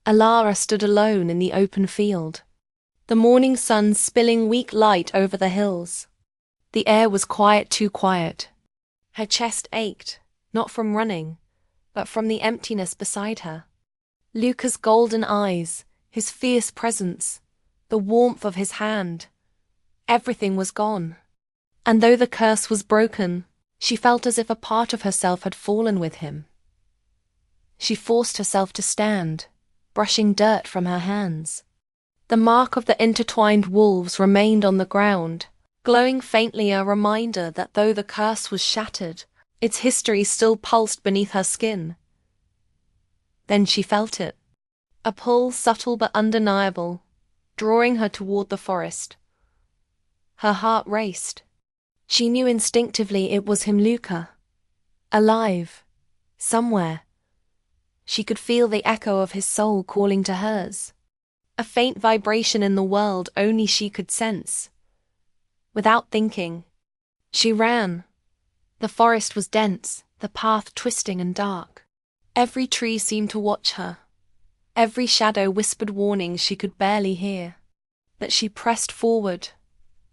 Alara stood alone in the open field, the morning sun spilling weak light over the hills. The air was quiet, too quiet. Her chest ached, not from running, but from the emptiness beside her. Luca's golden eyes, his fierce presence, the warmth of his hand, everything was gone. And though the curse was broken, she felt as if a part of herself had fallen with him. She forced herself to stand, brushing dirt from her hands. The mark of the intertwined wolves remained on the ground, glowing faintly, a reminder that though the curse was shattered, its history still pulsed beneath her skin. Then she felt it, a pull subtle but undeniable, drawing her toward the forest. Her heart raced. She knew instinctively it was him, Luca. Alive, somewhere. She could feel the echo of his soul calling to hers. A faint vibration in the world only she could sense. Without thinking, she ran. The forest was dense, the path twisting and dark. Every tree seemed to watch her. Every shadow whispered warnings she could barely hear. But she pressed forward,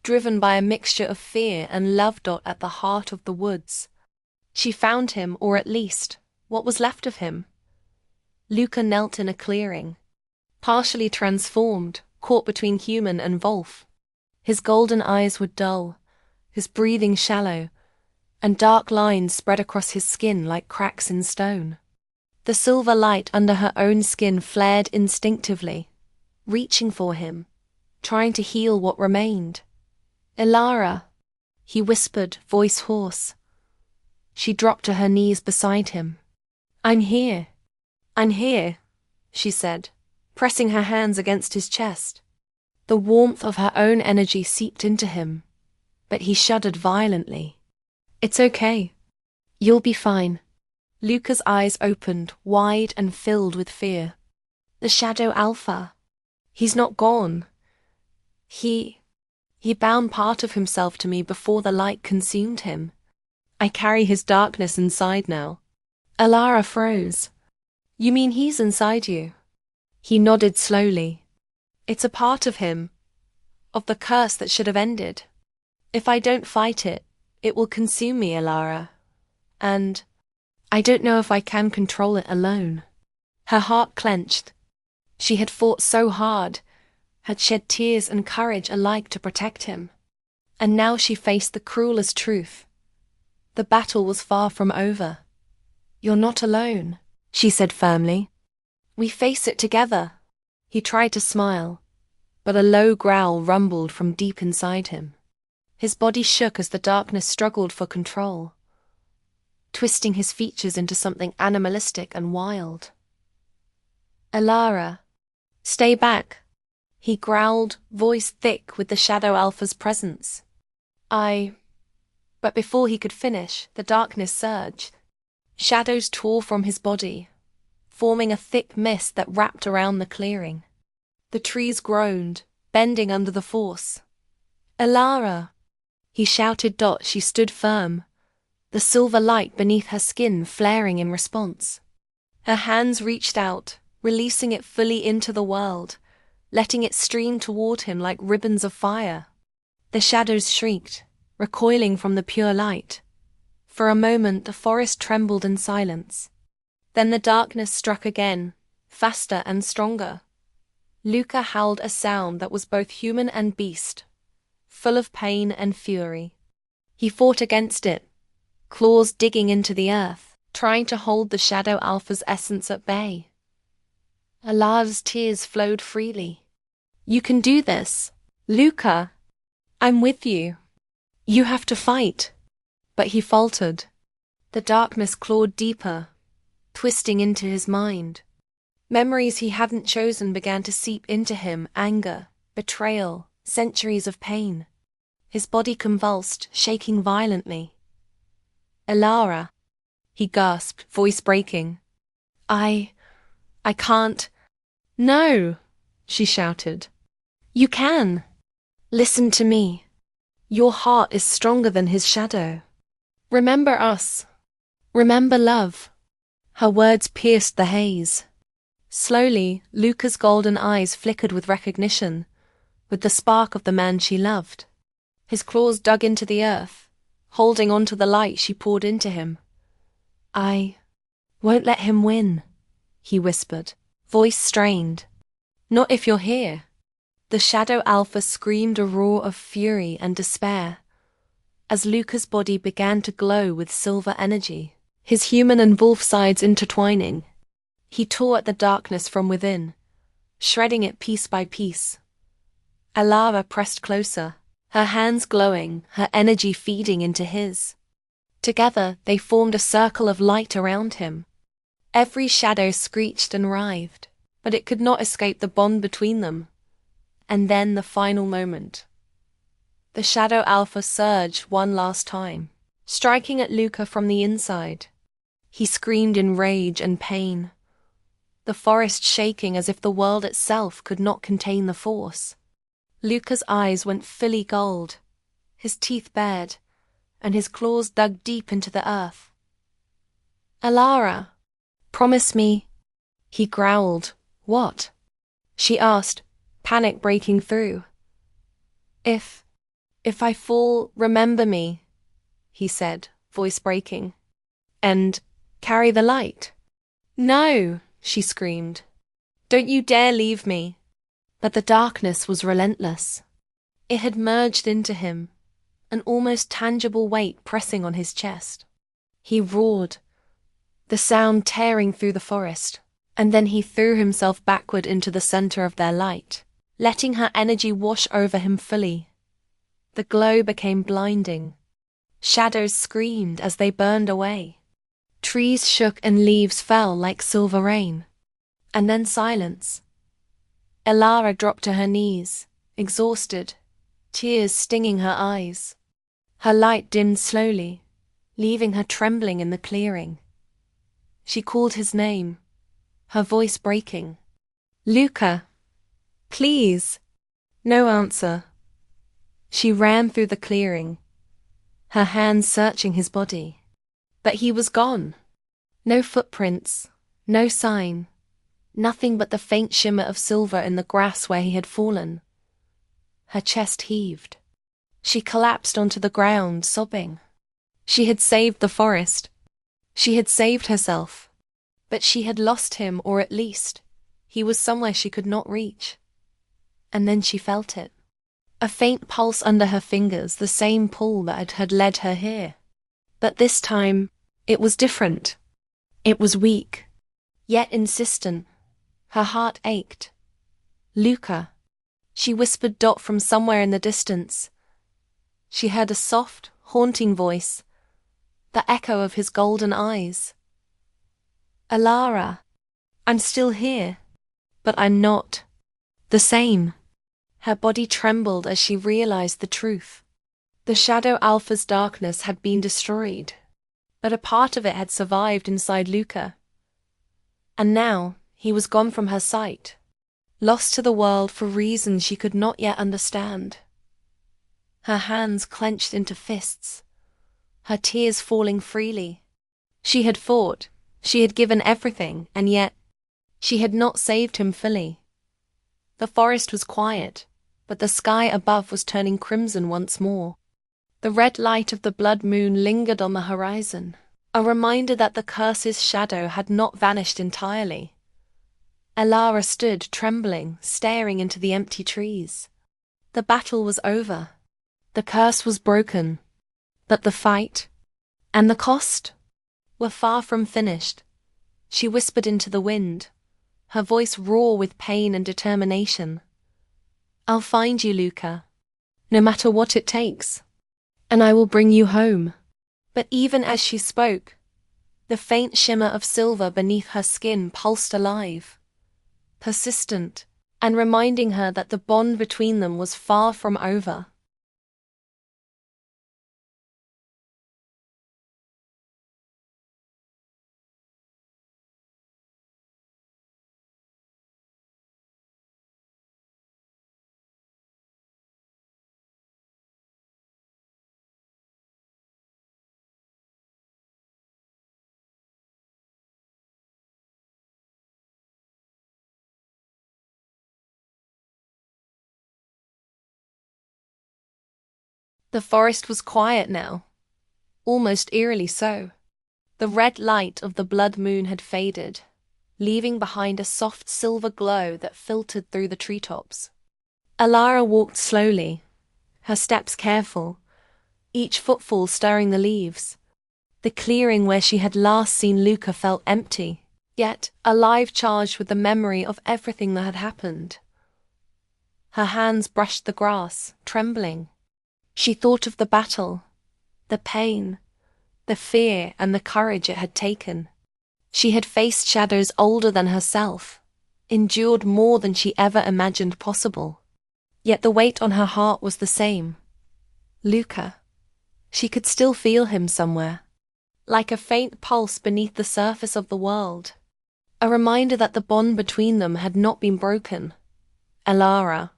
driven by a mixture of fear and love. At the heart of the woods, she found him, or at least, what was left of him. Luca knelt in a clearing, partially transformed, caught between human and wolf. His golden eyes were dull, his breathing shallow, and dark lines spread across his skin like cracks in stone. The silver light under her own skin flared instinctively, reaching for him, trying to heal what remained. "Alara," he whispered, voice hoarse. She dropped to her knees beside him. I'm here. she said, pressing her hands against his chest. The warmth of her own energy seeped into him, but he shuddered violently. It's okay. You'll be fine. Luca's eyes opened, wide and filled with fear. The Shadow Alpha. He's not gone. He bound part of himself to me before the light consumed him. I carry his darkness inside now. Alara froze. You mean he's inside you? He nodded slowly. It's a part of him, of the curse that should have ended. If I don't fight it, it will consume me, Alara. And I don't know if I can control it alone. Her heart clenched. She had fought so hard, had shed tears and courage alike to protect him. And now she faced the cruelest truth. The battle was far from over. You're not alone, she said firmly. We face it together. He tried to smile, but a low growl rumbled from deep inside him. His body shook as the darkness struggled for control, twisting his features into something animalistic and wild. Alara, stay back, he growled, voice thick with the Shadow Alpha's presence. But before he could finish, the darkness surged. Shadows tore from his body, forming a thick mist that wrapped around the clearing. The trees groaned, bending under the force. Alara, he shouted. She stood firm, the silver light beneath her skin flaring in response. Her hands reached out, releasing it fully into the world, letting it stream toward him like ribbons of fire. The shadows shrieked, recoiling from the pure light. For a moment the forest trembled in silence. Then the darkness struck again, faster and stronger. Luca howled a sound that was both human and beast, full of pain and fury. He fought against it, claws digging into the earth, trying to hold the Shadow Alpha's essence at bay. Alara's tears flowed freely. You can do this. Luca, I'm with you. You have to fight. But he faltered. The darkness clawed deeper, twisting into his mind. Memories he hadn't chosen began to seep into him, anger, betrayal, centuries of pain. His body convulsed, shaking violently. Alara, he gasped, voice breaking. I can't. No, she shouted. You can. Listen to me. Your heart is stronger than his shadow. Remember us. Remember love. Her words pierced the haze. Slowly, Luca's golden eyes flickered with recognition, with the spark of the man she loved. His claws dug into the earth, holding on to the light she poured into him. I won't let him win, he whispered, voice strained. Not if you're here. The Shadow Alpha screamed a roar of fury and despair, as Luca's body began to glow with silver energy, his human and wolf sides intertwining. He tore at the darkness from within, shredding it piece by piece. Alara pressed closer, her hands glowing, her energy feeding into his. Together, they formed a circle of light around him. Every shadow screeched and writhed, but it could not escape the bond between them. And then the final moment. The Shadow Alpha surged one last time, striking at Luca from the inside. He screamed in rage and pain, the forest shaking as if the world itself could not contain the force. Luca's eyes went fully gold, his teeth bared, and his claws dug deep into the earth. Alara, promise me. He growled. What? She asked, panic breaking through. If I fall, remember me, he said, voice breaking. And carry the light. No, she screamed. Don't you dare leave me. But the darkness was relentless. It had merged into him, an almost tangible weight pressing on his chest. He roared, the sound tearing through the forest, and then he threw himself backward into the center of their light, letting her energy wash over him fully. The glow became blinding. Shadows screamed as they burned away. Trees shook and leaves fell like silver rain. And then silence. Elara dropped to her knees, exhausted, tears stinging her eyes. Her light dimmed slowly, leaving her trembling in the clearing. She called his name, her voice breaking. "Luca, please." No answer. She ran through the clearing, her hands searching his body. But he was gone. No footprints, no sign, nothing but the faint shimmer of silver in the grass where he had fallen. Her chest heaved. She collapsed onto the ground, sobbing. She had saved the forest. She had saved herself. But she had lost him, or at least, he was somewhere she could not reach. And then she felt it. A faint pulse under her fingers, the same pull that had led her here. But this time, it was different. It was weak, yet insistent. Her heart ached. "Luca," she whispered Dot from somewhere in the distance. She heard a soft, haunting voice, the echo of his golden eyes. "Elara, I'm still here, but I'm not the same." Her body trembled as she realized the truth. The Shadow Alpha's darkness had been destroyed, but a part of it had survived inside Luca. And now he was gone from her sight, lost to the world for reasons she could not yet understand. Her hands clenched into fists, her tears falling freely. She had fought, she had given everything, and yet she had not saved him fully. The forest was quiet, but the sky above was turning crimson once more. The red light of the blood moon lingered on the horizon, a reminder that the curse's shadow had not vanished entirely. Elara stood, trembling, staring into the empty trees. The battle was over. The curse was broken. But the fight, and the cost, were far from finished. She whispered into the wind, her voice raw with pain and determination. "I'll find you, Luca, no matter what it takes, and I will bring you home." But even as she spoke, the faint shimmer of silver beneath her skin pulsed alive, persistent, and reminding her that the bond between them was far from over. The forest was quiet now, almost eerily so. The red light of the blood moon had faded, leaving behind a soft silver glow that filtered through the treetops. Elara walked slowly, her steps careful, each footfall stirring the leaves. The clearing where she had last seen Luca felt empty, yet alive, charged with the memory of everything that had happened. Her hands brushed the grass, trembling. She thought of the battle, the pain, the fear, and the courage it had taken. She had faced shadows older than herself, endured more than she ever imagined possible. Yet the weight on her heart was the same. Luca. She could still feel him somewhere, like a faint pulse beneath the surface of the world, a reminder that the bond between them had not been broken. Elara.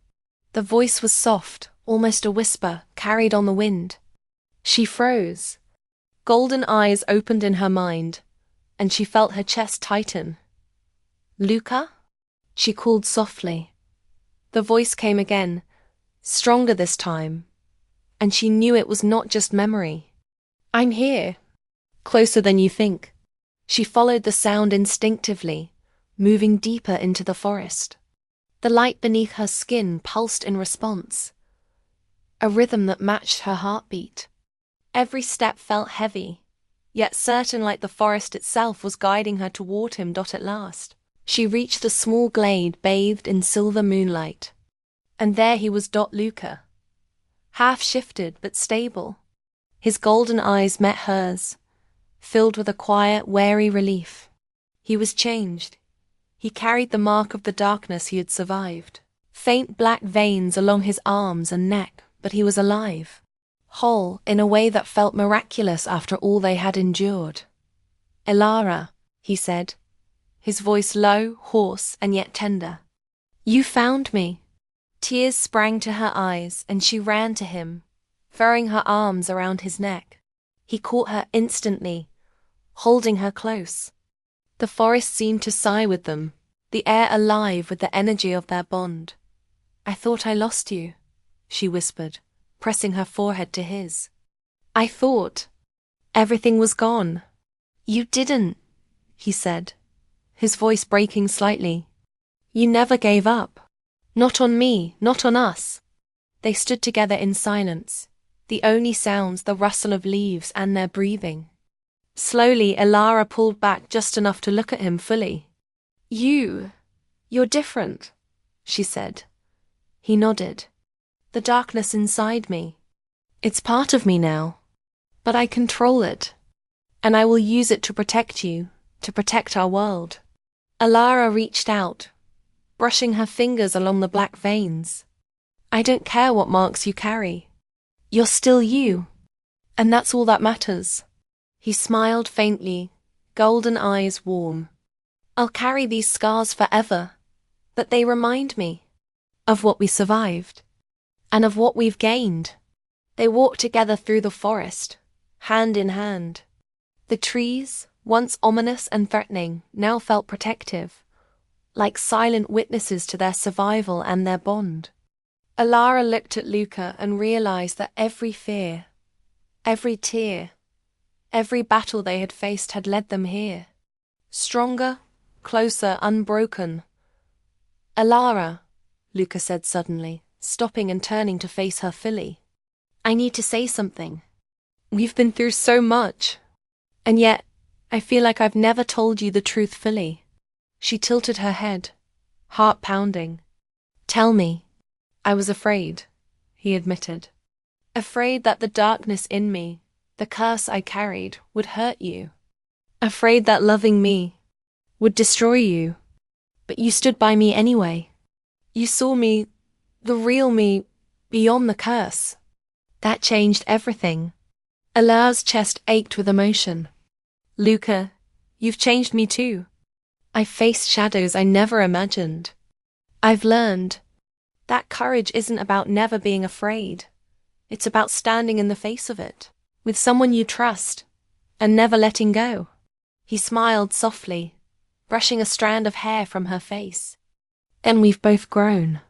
The voice was soft, almost a whisper, carried on the wind. She froze. Golden eyes opened in her mind, and she felt her chest tighten. "Luca?" she called softly. The voice came again, stronger this time, and she knew it was not just memory. "I'm here, closer than you think." She followed the sound instinctively, moving deeper into the forest. The light beneath her skin pulsed in response, a rhythm that matched her heartbeat. Every step felt heavy, yet certain, like the forest itself was guiding her toward him. At last, she reached the small glade bathed in silver moonlight. And there he was. Luca, half shifted but stable. His golden eyes met hers, filled with a quiet, wary relief. He was changed. He carried the mark of the darkness he had survived. Faint black veins along his arms and neck, but he was alive. Whole in a way that felt miraculous after all they had endured. "Elara," he said, his voice low, hoarse, and yet tender. "You found me." Tears sprang to her eyes, and she ran to him, throwing her arms around his neck. He caught her instantly, holding her close. The forest seemed to sigh with them, the air alive with the energy of their bond. "I thought I lost you," she whispered, pressing her forehead to his. "I thought everything was gone." "You didn't," he said, his voice breaking slightly. "You never gave up. Not on me, not on us." They stood together in silence, the only sounds the rustle of leaves and their breathing. Slowly, Elara pulled back just enough to look at him fully. You're different," she said. He nodded. "The darkness inside me. It's part of me now. But I control it. And I will use it to protect you, to protect our world." Elara reached out, brushing her fingers along the black veins. "I don't care what marks you carry. You're still you. And that's all that matters." He smiled faintly, golden eyes warm. "I'll carry these scars forever, but they remind me of what we survived, and of what we've gained." They walked together through the forest, hand in hand. The trees, once ominous and threatening, now felt protective, like silent witnesses to their survival and their bond. Elara looked at Luca and realized that every fear, every tear, every battle they had faced had led them here. Stronger, closer, unbroken. "Elara," Luca said suddenly, stopping and turning to face her fully. "I need to say something. We've been through so much. And yet, I feel like I've never told you the truth fully." She tilted her head, heart pounding. "Tell me." "I was afraid," he admitted. "Afraid that the darkness in me, the curse I carried, would hurt you. Afraid that loving me would destroy you. But you stood by me anyway. You saw me, the real me, beyond the curse. That changed everything." Elara's chest ached with emotion. "Luca, you've changed me too. I've faced shadows I never imagined. I've learned that courage isn't about never being afraid. It's about standing in the face of it, with someone you trust, and never letting go." He smiled softly, brushing a strand of hair from her face. "And we've both grown.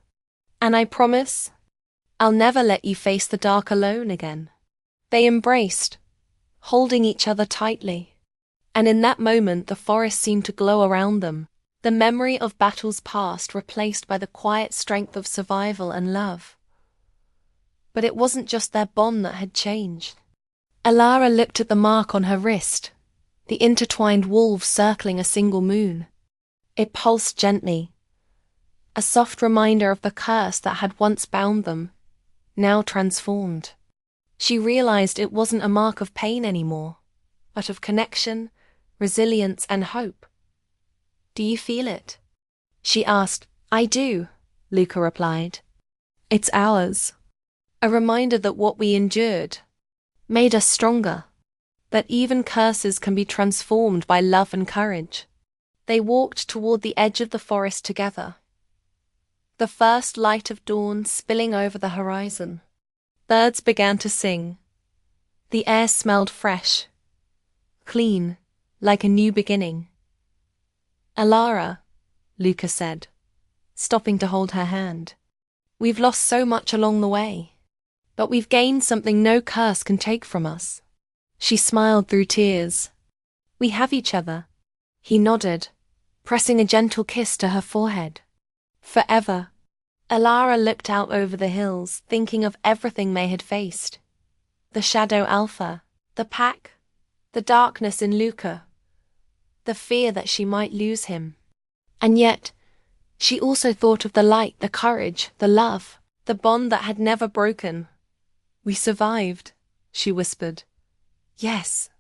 And I promise, I'll never let you face the dark alone again." They embraced, holding each other tightly. And in that moment the forest seemed to glow around them, the memory of battles past replaced by the quiet strength of survival and love. But it wasn't just their bond that had changed. Elara looked at the mark on her wrist, the intertwined wolves circling a single moon. It pulsed gently, a soft reminder of the curse that had once bound them, now transformed. She realized it wasn't a mark of pain anymore, but of connection, resilience, and hope. "Do you feel it?" she asked. "I do," Luca replied. "It's ours. A reminder that what we endured made us stronger, that even curses can be transformed by love and courage." They walked toward the edge of the forest together, the first light of dawn spilling over the horizon. Birds began to sing. The air smelled fresh, clean, like a new beginning. "Elara," Luca said, stopping to hold her hand. "We've lost so much along the way, but we've gained something no curse can take from us." She smiled through tears. "We have each other." He nodded, pressing a gentle kiss to her forehead. "Forever." Elara looked out over the hills, thinking of everything they had faced. The shadow alpha, the pack, the darkness in Luca, the fear that she might lose him. And yet, she also thought of the light, the courage, the love, the bond that had never broken. "We survived," she whispered. "Yes,"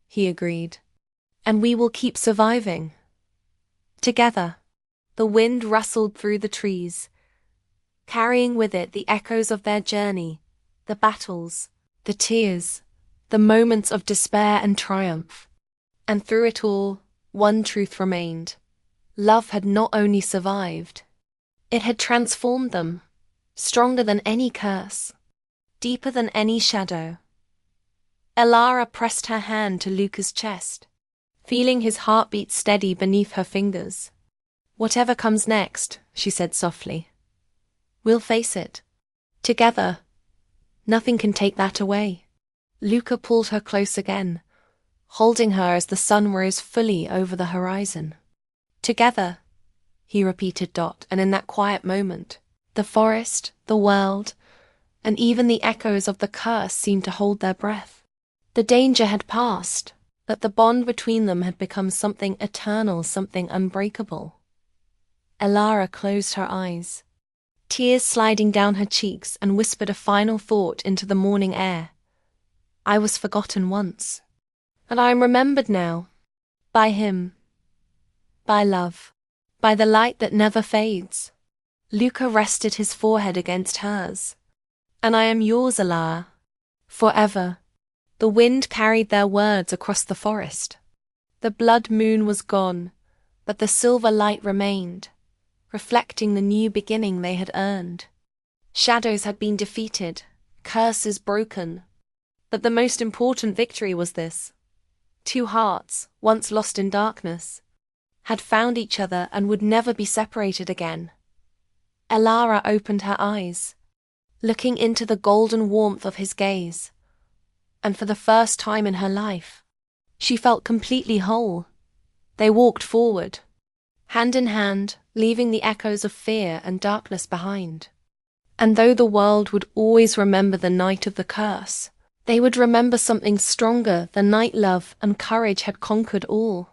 he agreed. "And we will keep surviving. Together." The wind rustled through the trees, carrying with it the echoes of their journey, the battles, the tears, the moments of despair and triumph. And through it all, one truth remained. Love had not only survived, it had transformed them, stronger than any curse, deeper than any shadow. Elara pressed her hand to Luca's chest, feeling his heartbeat steady beneath her fingers. "Whatever comes next," she said softly, "we'll face it. Together. Nothing can take that away." Luca pulled her close again, holding her as the sun rose fully over the horizon. "Together," he repeated, and in that quiet moment, the forest, the world, and even the echoes of the curse seemed to hold their breath. The danger had passed, but the bond between them had become something eternal, something unbreakable. Elara closed her eyes, tears sliding down her cheeks, and whispered a final thought into the morning air. "I was forgotten once, and I am remembered now, by him, by love, by the light that never fades." Luca rested his forehead against hers. "And I am yours, Elara, forever." The wind carried their words across the forest. The blood moon was gone, but the silver light remained, reflecting the new beginning they had earned. Shadows had been defeated, curses broken, but the most important victory was this. Two hearts, once lost in darkness, had found each other and would never be separated again. Elara opened her eyes, looking into the golden warmth of his gaze, and for the first time in her life, she felt completely whole. They walked forward, hand in hand, leaving the echoes of fear and darkness behind. And though the world would always remember the night of the curse, they would remember something stronger than night love and courage had conquered all.